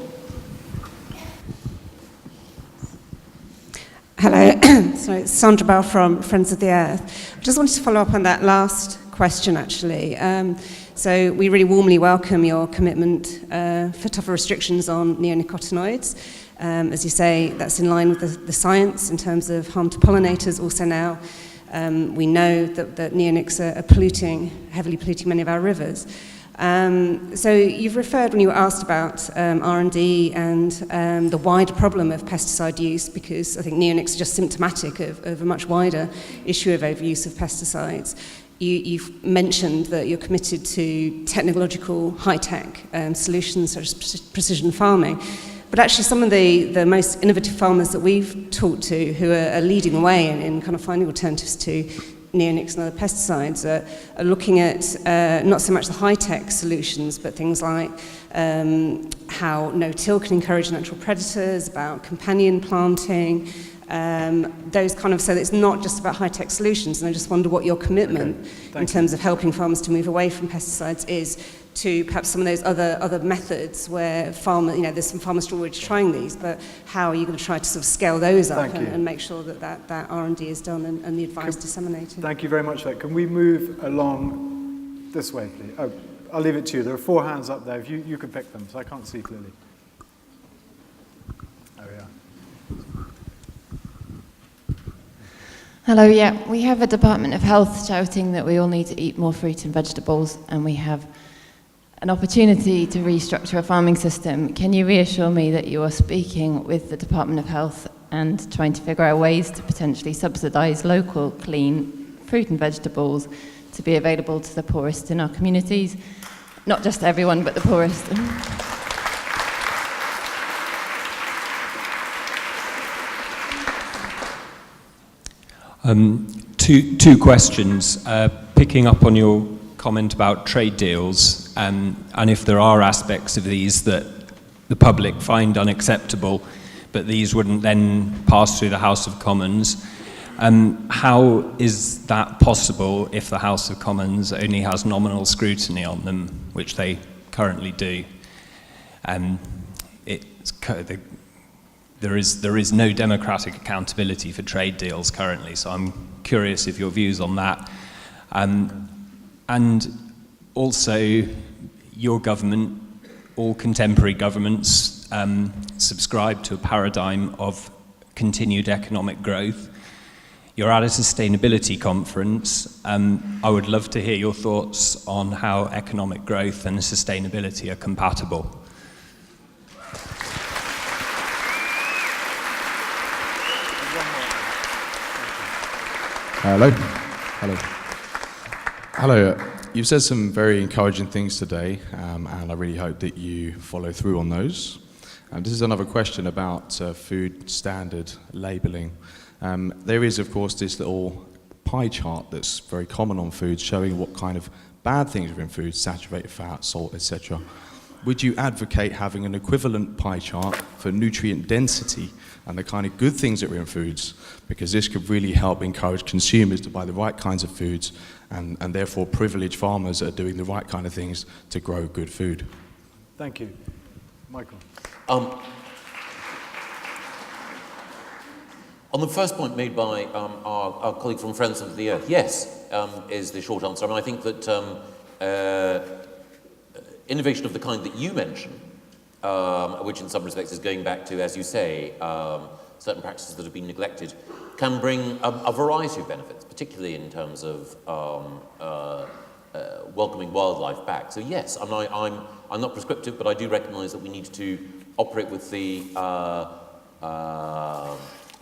N: Hello, so it's Sandra Bell from Friends of the Earth. I just wanted to follow up on that last question, actually. So we really warmly welcome your commitment for tougher restrictions on neonicotinoids. As you say, that's in line with the science in terms of harm to pollinators. Also now, we know that neonics are heavily polluting many of our rivers. So you've referred, when you were asked about R&D and the wider problem of pesticide use, because I think neonics are just symptomatic of a much wider issue of overuse of pesticides. You've mentioned that you're committed to technological high-tech solutions such as precision farming. But actually some of the most innovative farmers that we've talked to who are leading the way in kind of finding alternatives to neonics and other pesticides are looking at not so much the high-tech solutions, but things like how no-till can encourage natural predators, about companion planting, those kind of, so it's not just about high-tech solutions. And I just wonder what your commitment in terms of helping farmers to move away from pesticides is to perhaps some of those other methods where there's some farmers already trying these, but how are you going to try to sort of scale those up and make sure that R&D is done and the advice disseminated?
B: Thank you very much for that. Can we move along this way, please? Oh, I'll leave it to you. There are 4 hands up there. If you can pick them, so I can't see clearly. There we are.
O: Hello, yeah. We have a Department of Health shouting that we all need to eat more fruit and vegetables, and we have an opportunity to restructure a farming system. Can you reassure me that you are speaking with the Department of Health and trying to figure out ways to potentially subsidise local, clean fruit and vegetables to be available to the poorest in our communities? Not just everyone, but the poorest.
P: Two questions. Picking up on your comment about trade deals, and if there are aspects of these that the public find unacceptable, but these wouldn't then pass through the House of Commons, how is that possible if the House of Commons only has nominal scrutiny on them, which they currently do? There is no democratic accountability for trade deals currently, so I'm curious if your views on that. And also, your government, all contemporary governments, subscribe to a paradigm of continued economic growth. You're at a sustainability conference. I would love to hear your thoughts on how economic growth and sustainability are compatible.
Q: Hello. Hello. Hello. You've said some very encouraging things today, and I really hope that you follow through on those. This is another question about food standard labelling. There is, of course, this little pie chart that's very common on food, showing what kind of bad things are in food, saturated fat, salt, etc. Would you advocate having an equivalent pie chart for nutrient density and the kind of good things that are in foods? Because this could really help encourage consumers to buy the right kinds of foods and therefore privilege farmers that are doing the right kind of things to grow good food.
B: Thank you. Michael.
C: On the first point made by our colleague from Friends of the Earth, yes, is the short answer. I mean, I think that innovation of the kind that you mention, which in some respects is going back to, as you say, certain practices that have been neglected, can bring a variety of benefits, particularly in terms of welcoming wildlife back. So yes, I'm not prescriptive, but I do recognise that we need to operate with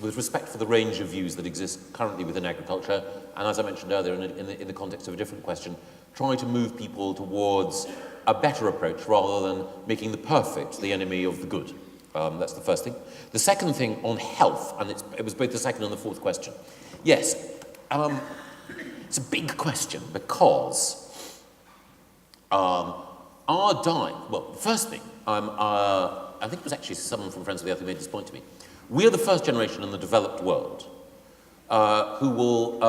C: with respect for the range of views that exist currently within agriculture, and as I mentioned earlier in the context of a different question, try to move people towards a better approach rather than making the perfect the enemy of the good. That's the first thing. The second thing on health, and it was both the second and the fourth question. Yes, it's a big question because our diet, well, the first thing, I think it was actually someone from Friends of the Earth who made this point to me. We are the first generation in the developed world who will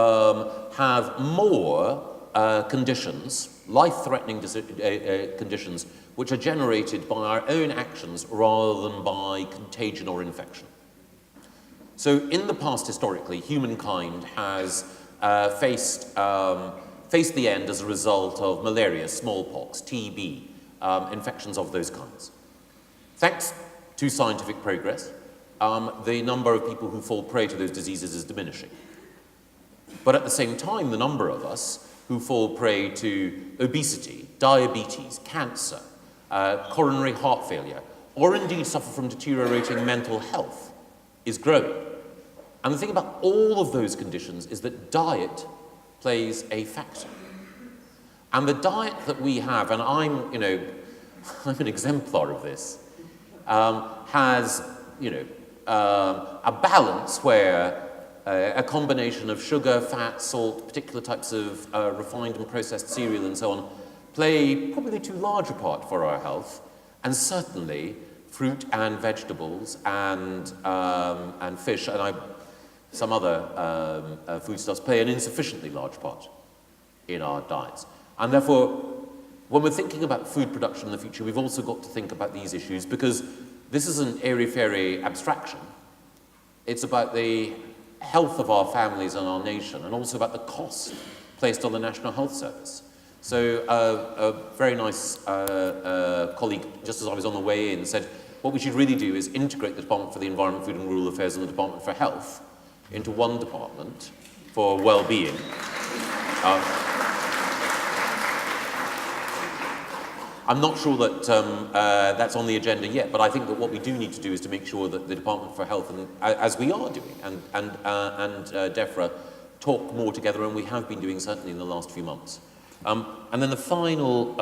C: have more conditions, life-threatening conditions, which are generated by our own actions rather than by contagion or infection. So in the past, historically, humankind has faced the end as a result of malaria, smallpox, TB, infections of those kinds. Thanks to scientific progress, the number of people who fall prey to those diseases is diminishing. But at the same time, the number of us who fall prey to obesity, diabetes, cancer, coronary heart failure, or indeed suffer from deteriorating mental health is growing. And the thing about all of those conditions is that diet plays a factor. And the diet that we have, and I'm an exemplar of this, has, a balance where a combination of sugar, fat, salt, particular types of refined and processed cereal and so on, play probably too large a part for our health, and certainly fruit and vegetables and fish. And some other foodstuffs play an insufficiently large part in our diets. And therefore, when we're thinking about food production in the future, we've also got to think about these issues, because this is an airy-fairy abstraction. It's about the health of our families and our nation, and also about the cost placed on the National Health Service. So a very nice colleague, just as I was on the way in, said, what we should really do is integrate the Department for the Environment, Food and Rural Affairs and the Department for Health into one department for well-being. I'm not sure that that's on the agenda yet, but I think that what we do need to do is to make sure that the Department for Health, and as we are doing, and DEFRA talk more together, and we have been doing certainly in the last few months. And then the final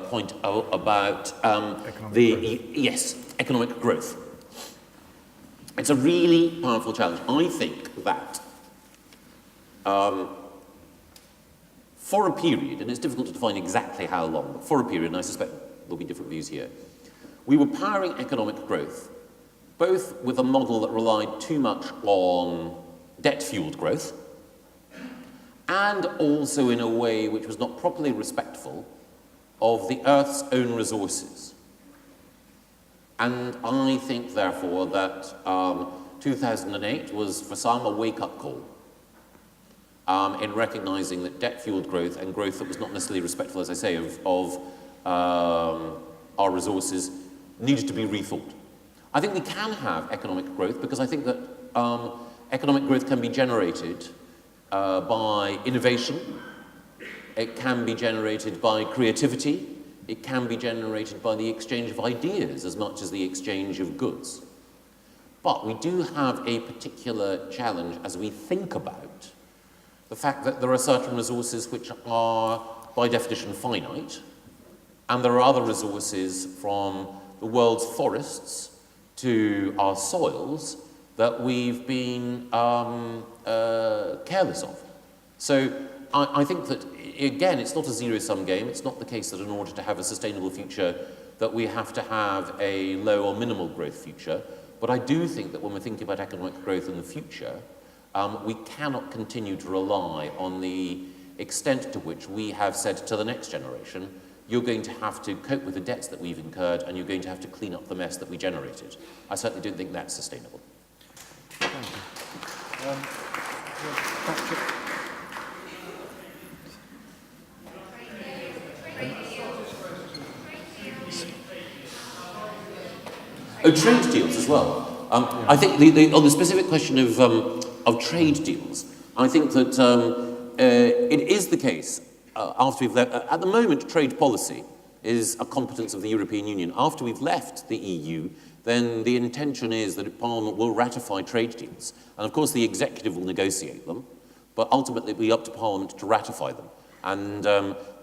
C: point about economic growth. It's a really powerful challenge. I think that for a period, and it's difficult to define exactly how long, but for a period, and I suspect there'll be different views here, we were powering economic growth, both with a model that relied too much on debt-fueled growth, and also in a way which was not properly respectful of the Earth's own resources. And I think, therefore, that 2008 was, for some, a wake-up call in recognizing that debt-fueled growth and growth that was not necessarily respectful, as I say, of our resources needed to be rethought. I think we can have economic growth because I think that economic growth can be generated by innovation, it can be generated by creativity, it can be generated by the exchange of ideas as much as the exchange of goods. But we do have a particular challenge as we think about the fact that there are certain resources which are, by definition, finite, and there are other resources, from the world's forests to our soils, that we've been careless of. So I think that, again, it's not a zero-sum game. It's not the case that in order to have a sustainable future that we have to have a low or minimal growth future. But I do think that when we're thinking about economic growth in the future, we cannot continue to rely on the extent to which we have said to the next generation, you're going to have to cope with the debts that we've incurred and you're going to have to clean up the mess that we generated. I certainly don't think that's sustainable.
B: Thank you. Patrick.
C: Oh, trade deals as well. I think on the specific question of trade deals, I think that it is the case after we've left. At the moment, trade policy is a competence of the European Union. After we've left the EU, then the intention is that Parliament will ratify trade deals. And of course, the executive will negotiate them, but ultimately it'll be up to Parliament to ratify them. And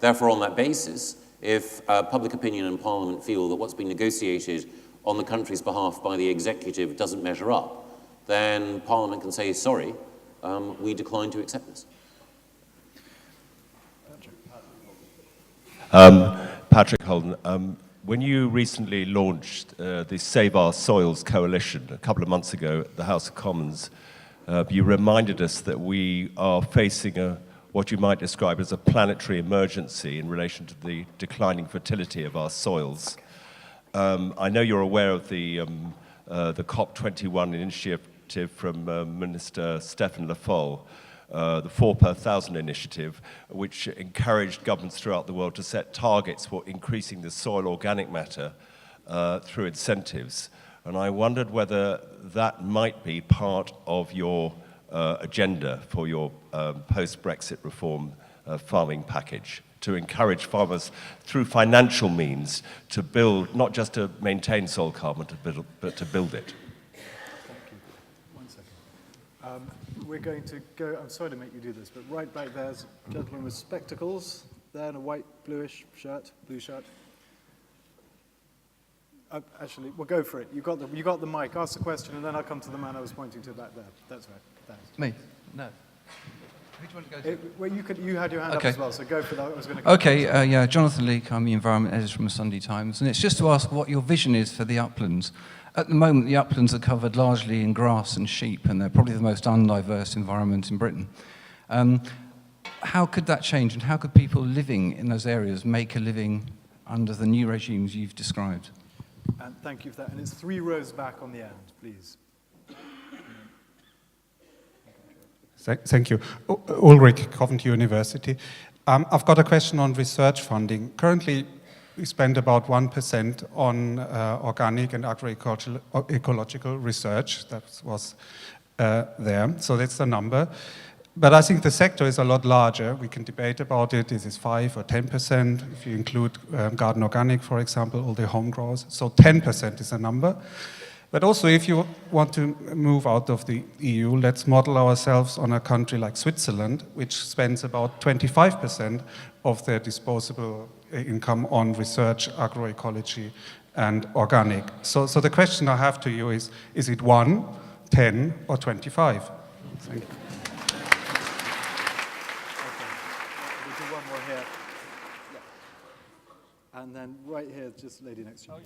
C: therefore, on that basis, if public opinion and Parliament feel that what's been negotiated on the country's behalf by the executive doesn't measure up, then Parliament can say, sorry, we decline to accept this.
R: Patrick Holden, when you recently launched the Save Our Soils Coalition a couple of months ago at the House of Commons, you reminded us that we are facing what you might describe as a planetary emergency in relation to the declining fertility of our soils. I know you're aware of the COP21 initiative from Minister Stefan Le Foll, the 4 per 1,000 initiative, which encouraged governments throughout the world to set targets for increasing the soil organic matter through incentives. And I wondered whether that might be part of your agenda for your post-Brexit reform farming package, to encourage farmers through financial means to build, not just to maintain soil carbon, but to build it.
B: Thank you. 1 second. We're going to go, I'm sorry to make you do this, but right back there's a gentleman with spectacles, there in a white, bluish shirt, blue shirt. Actually, we'll go for it. You got the mic. Ask the question, and then I'll come to the man I was pointing to back there. That's right. Thanks.
S: Me? No. Who do you want to go to?
B: Well, you had your hand up as well, so go for that. I was going to.
S: Okay, Jonathan Leake, I'm the environment editor from the Sunday Times, and it's just to ask what your vision is for the uplands. at the moment, the uplands are covered largely in grass and sheep, and they're probably the most undiverse environment in Britain. How could that change, and how could people living in those areas make a living under the new regimes you've described?
B: And thank you for that. And it's 3 rows back on the end, please.
T: Thank you. Ulrich, Coventry University. I've got a question on research funding. Currently, we spend about 1% on organic and agricultural ecological research. That was there. So that's the number. But I think the sector is a lot larger. We can debate about it. Is it 5 or 10%? If you include garden organic, for example, all the home growers. So 10% is a number. But also, if you want to move out of the EU, let's model ourselves on a country like Switzerland, which spends about 25% of their disposable income on research, agroecology, and organic. So the question I have to you is it 1, 10, or 25? Thank you.
B: We'll do one more here. And then right here, just the lady next to you.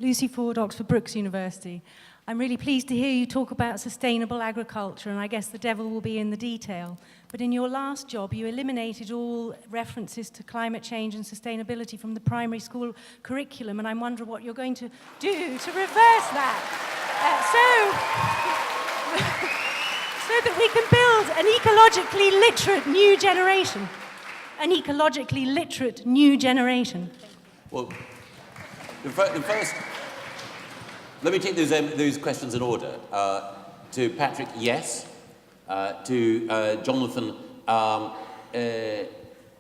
U: Lucy Ford, Oxford Brookes University. I'm really pleased to hear you talk about sustainable agriculture, and I guess the devil will be in the detail. But in your last job, you eliminated all references to climate change and sustainability from the primary school curriculum, and I'm wondering what you're going to do to reverse that. So that we can build an ecologically literate new generation. An ecologically literate new generation.
C: Well, the first, let me take those questions in order. To Patrick, yes. To Jonathan,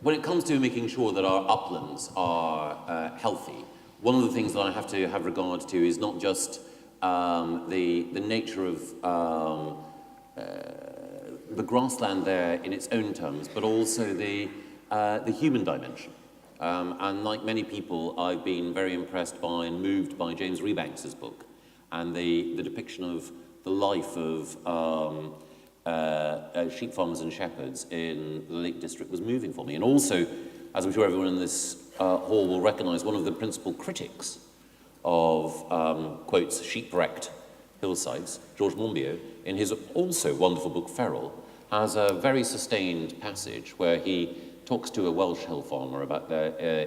C: when it comes to making sure that our uplands are healthy, one of the things that I have to have regard to is not just the nature of the grassland there in its own terms, but also the human dimension. And like many people, I've been very impressed by and moved by James Rebanks's book and the depiction of the life of sheep farmers and shepherds in the Lake District was moving for me. And also, as I'm sure everyone in this hall will recognise, one of the principal critics of, quotes, sheep-wrecked hillsides, George Monbiot, in his also wonderful book, Feral, has a very sustained passage where he talks to a Welsh hill farmer about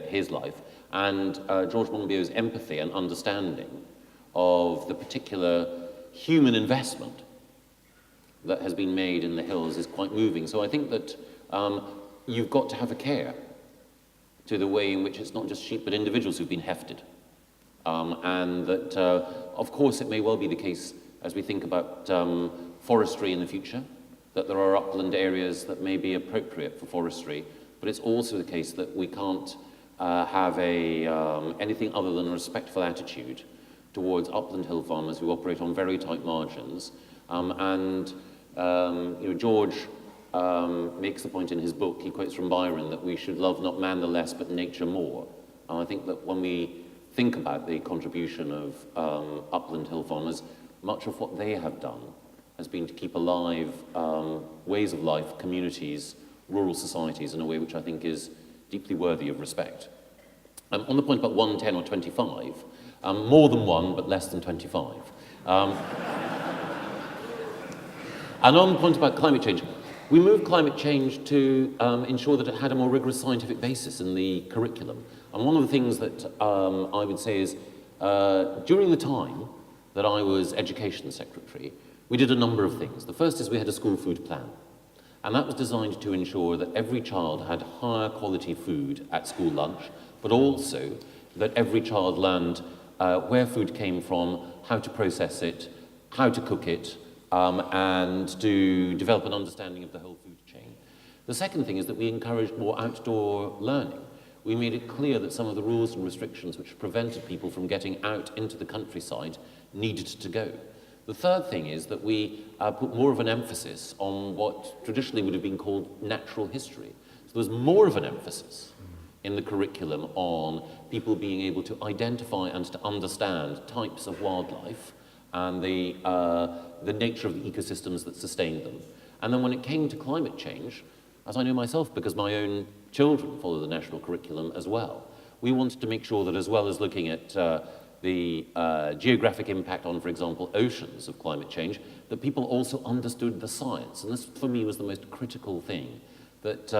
C: his life, and George Monbiot's empathy and understanding of the particular human investment that has been made in the hills is quite moving. So I think that you've got to have a care to the way in which it's not just sheep but individuals who've been hefted. And that, of course, it may well be the case as we think about forestry in the future, that there are upland areas that may be appropriate for forestry, but it's also the case that we can't have anything other than a respectful attitude towards upland hill farmers who operate on very tight margins. George makes the point in his book, he quotes from Byron, that we should love not man the less but nature more. And I think that when we think about the contribution of upland hill farmers, much of what they have done has been to keep alive ways of life, communities, rural societies in a way which I think is deeply worthy of respect. On the point about 1, 10 or 25, more than 1 but less than 25. And on the point about climate change, we moved climate change to ensure that it had a more rigorous scientific basis in the curriculum. And one of the things that I would say is, during the time that I was Education Secretary, we did a number of things. The first is we had a school food plan. And that was designed to ensure that every child had higher quality food at school lunch, but also that every child learned where food came from, how to process it, how to cook it, and to develop an understanding of the whole food chain. The second thing is that we encouraged more outdoor learning. We made it clear that some of the rules and restrictions which prevented people from getting out into the countryside needed to go. The third thing is that we put more of an emphasis on what traditionally would have been called natural history. So there's more of an emphasis in the curriculum on people being able to identify and to understand types of wildlife and the nature of the ecosystems that sustain them. And then when it came to climate change, as I know myself because my own children follow the national curriculum as well, We wanted to make sure that as well as looking at the geographic impact on, for example, oceans of climate change, that people also understood the science. And this, for me, was the most critical thing, that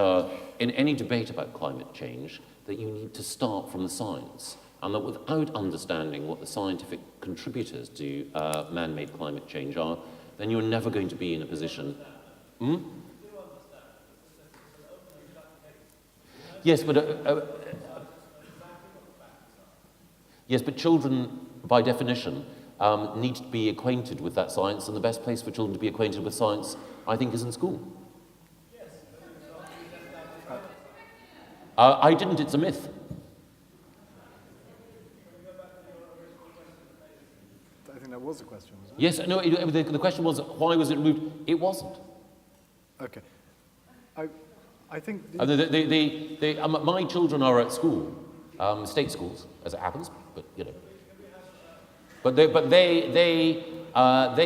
C: in any debate about climate change, that you need to start from the science, and that without understanding what the scientific contributors to man-made climate change are, then you're never going to be in a position... Yes, but children, by definition, need to be acquainted with that science, and the best place for children to be acquainted with science, I think, is in school. I didn't, it's a myth.
B: I think that was the question, wasn't it?
C: Yes, no, the question was, why was it removed? It wasn't.
B: Okay. I think...
C: my children are at school, state schools, as it happens, but, you know. But they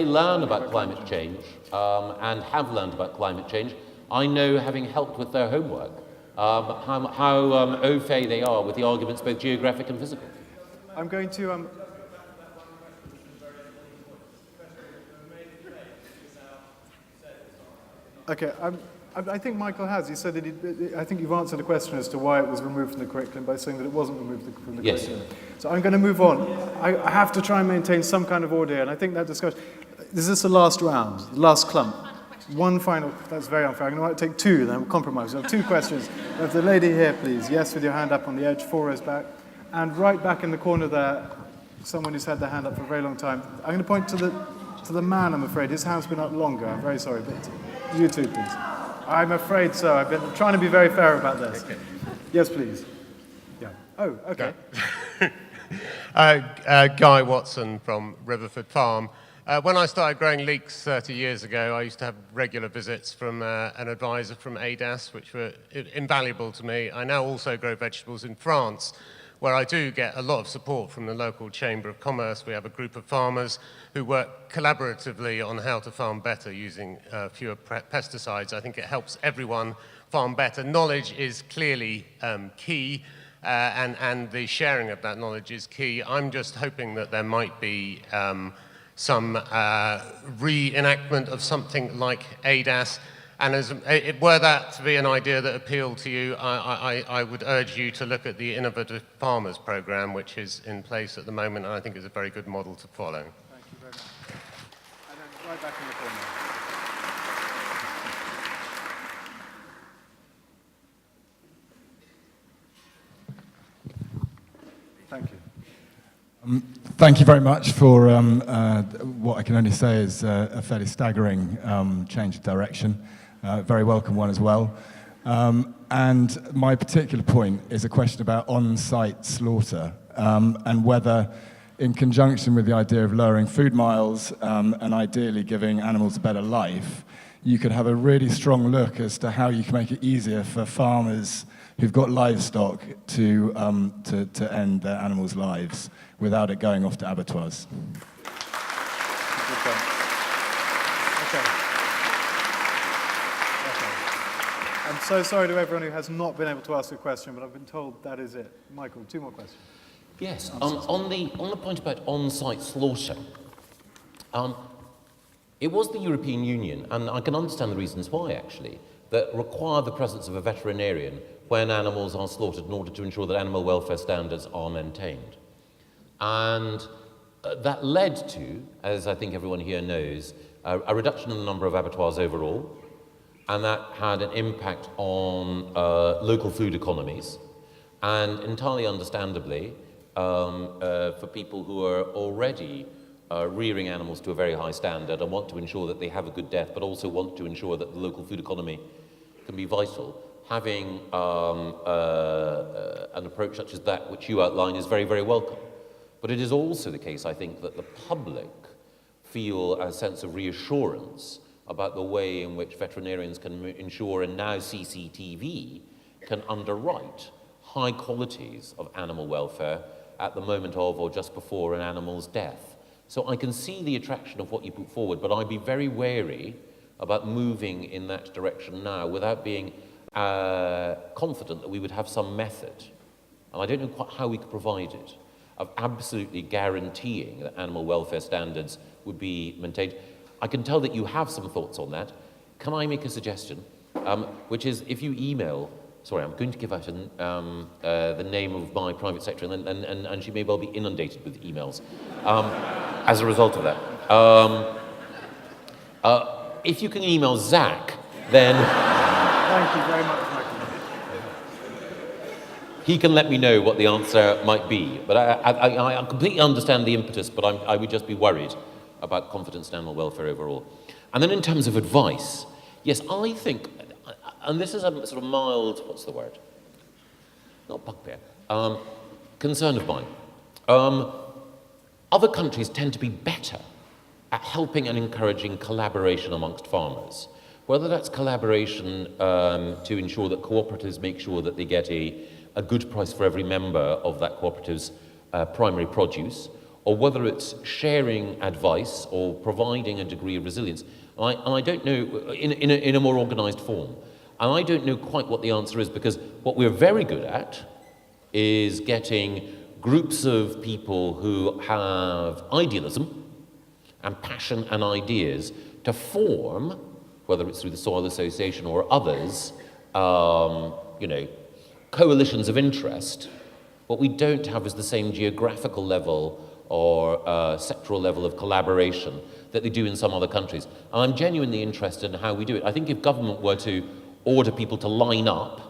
C: learn about climate change, and have learned about climate change. I know, having helped with their homework, how au fait they are with the arguments, both geographic and physical.
B: I'm going to... Okay, I think Michael has. He said that I think you've answered the question as to why it was removed from the curriculum by saying that it wasn't removed from the curriculum. So I'm going to move on. I have to try and maintain some kind of order, and I think that discussion... Is this the last round, the last clump? One final... That's very unfair. I'm going to take two, then we'll compromise. We have two questions. We have the lady here, please. Yes, with your hand up on the edge, 4 rows back. And right back in the corner there, someone who's had their hand up for a very long time. I'm going to point to the man, I'm afraid. His hand's been up longer. I'm very sorry, but you too, please. I'm afraid so. I've been trying to be very fair about this. Okay. Yes, please. Yeah. Oh, okay.
A: Guy Watson from Riverford Farm. When I started growing leeks 30 years ago, I used to have regular visits from an advisor from ADAS, which were invaluable to me. I now also grow vegetables in France, where I do get a lot of support from the local Chamber of Commerce. We have a group of farmers who work collaboratively on how to farm better using fewer pesticides. I think it helps everyone farm better. Knowledge is clearly key, and the sharing of that knowledge is key. I'm just hoping that there might be some reenactment of something like ADAS. And were that to be an idea that appealed to you, I would urge you to look at the Innovative Farmers Programme, which is in place at the moment, and I think is a very good model to follow.
B: Thank you very much. And then right back in the corner. Thank you.
V: Thank you very much for what I can only say is a fairly staggering change of direction. Very welcome one as well. And my particular point is a question about on-site slaughter and whether, in conjunction with the idea of lowering food miles and ideally giving animals a better life, you could have a really strong look as to how you can make it easier for farmers who've got livestock to end their animals' lives without it going off to abattoirs.
B: I'm so sorry to everyone who has not been able to ask a question, but I've been told that is it. Michael, 2 more questions.
C: Yes, on the point about on-site slaughter, it was the European Union, and I can understand the reasons why, actually, that require the presence of a veterinarian when animals are slaughtered in order to ensure that animal welfare standards are maintained. And that led to, as I think everyone here knows, a reduction in the number of abattoirs overall, and that had an impact on local food economies, and entirely understandably, for people who are already rearing animals to a very high standard and want to ensure that they have a good death, but also want to ensure that the local food economy can be vital, having an approach such as that which you outline is very, very welcome. But it is also the case, I think, that the public feel a sense of reassurance about the way in which veterinarians can ensure, and now CCTV can underwrite high qualities of animal welfare at the moment of or just before an animal's death. So I can see the attraction of what you put forward, but I'd be very wary about moving in that direction now without being confident that we would have some method and I don't know quite how we could provide it, of absolutely guaranteeing that animal welfare standards would be maintained. I can tell that you have some thoughts on that. Can I make a suggestion? Which is, if you email, sorry, I'm going to give out the name of my private secretary, and she may well be inundated with emails as a result of that. If you can email Zac, then...
B: Thank you very much, Michael.
C: He can let me know what the answer might be. But I completely understand the impetus, but I would just be worried about confidence in animal welfare overall. And then in terms of advice, yes, I think, and this is a sort of mild, what's the word? Not bugbear, concern of mine. Other countries tend to be better at helping and encouraging collaboration amongst farmers. Whether that's collaboration to ensure that cooperatives make sure that they get a good price for every member of that cooperative's primary produce, or whether it's sharing advice or providing a degree of resilience. And I don't know, in a more organised form. And I don't know quite what the answer is, because what we're very good at is getting groups of people who have idealism and passion and ideas to form, whether it's through the Soil Association or others, coalitions of interest. What we don't have is the same geographical level or sectoral level of collaboration that they do in some other countries. And I'm genuinely interested in how we do it. I think if government were to order people to line up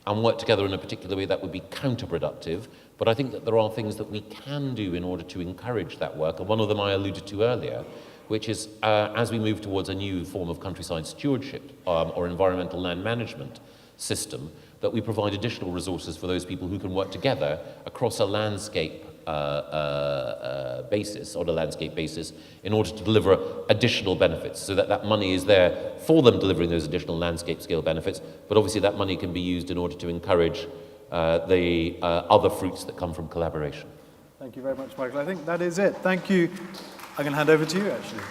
C: and work together in a particular way, that would be counterproductive. But I think that there are things that we can do in order to encourage that work. And one of them I alluded to earlier, which is as we move towards a new form of countryside stewardship or environmental land management system, that we provide additional resources for those people who can work together across a landscape basis, on a landscape basis, in order to deliver additional benefits, so that that money is there for them delivering those additional landscape scale benefits, but obviously that money can be used in order to encourage the other fruits that come from collaboration.
B: Thank you very much, Michael. I think that is it. Thank you. I'm going to hand over to you, actually.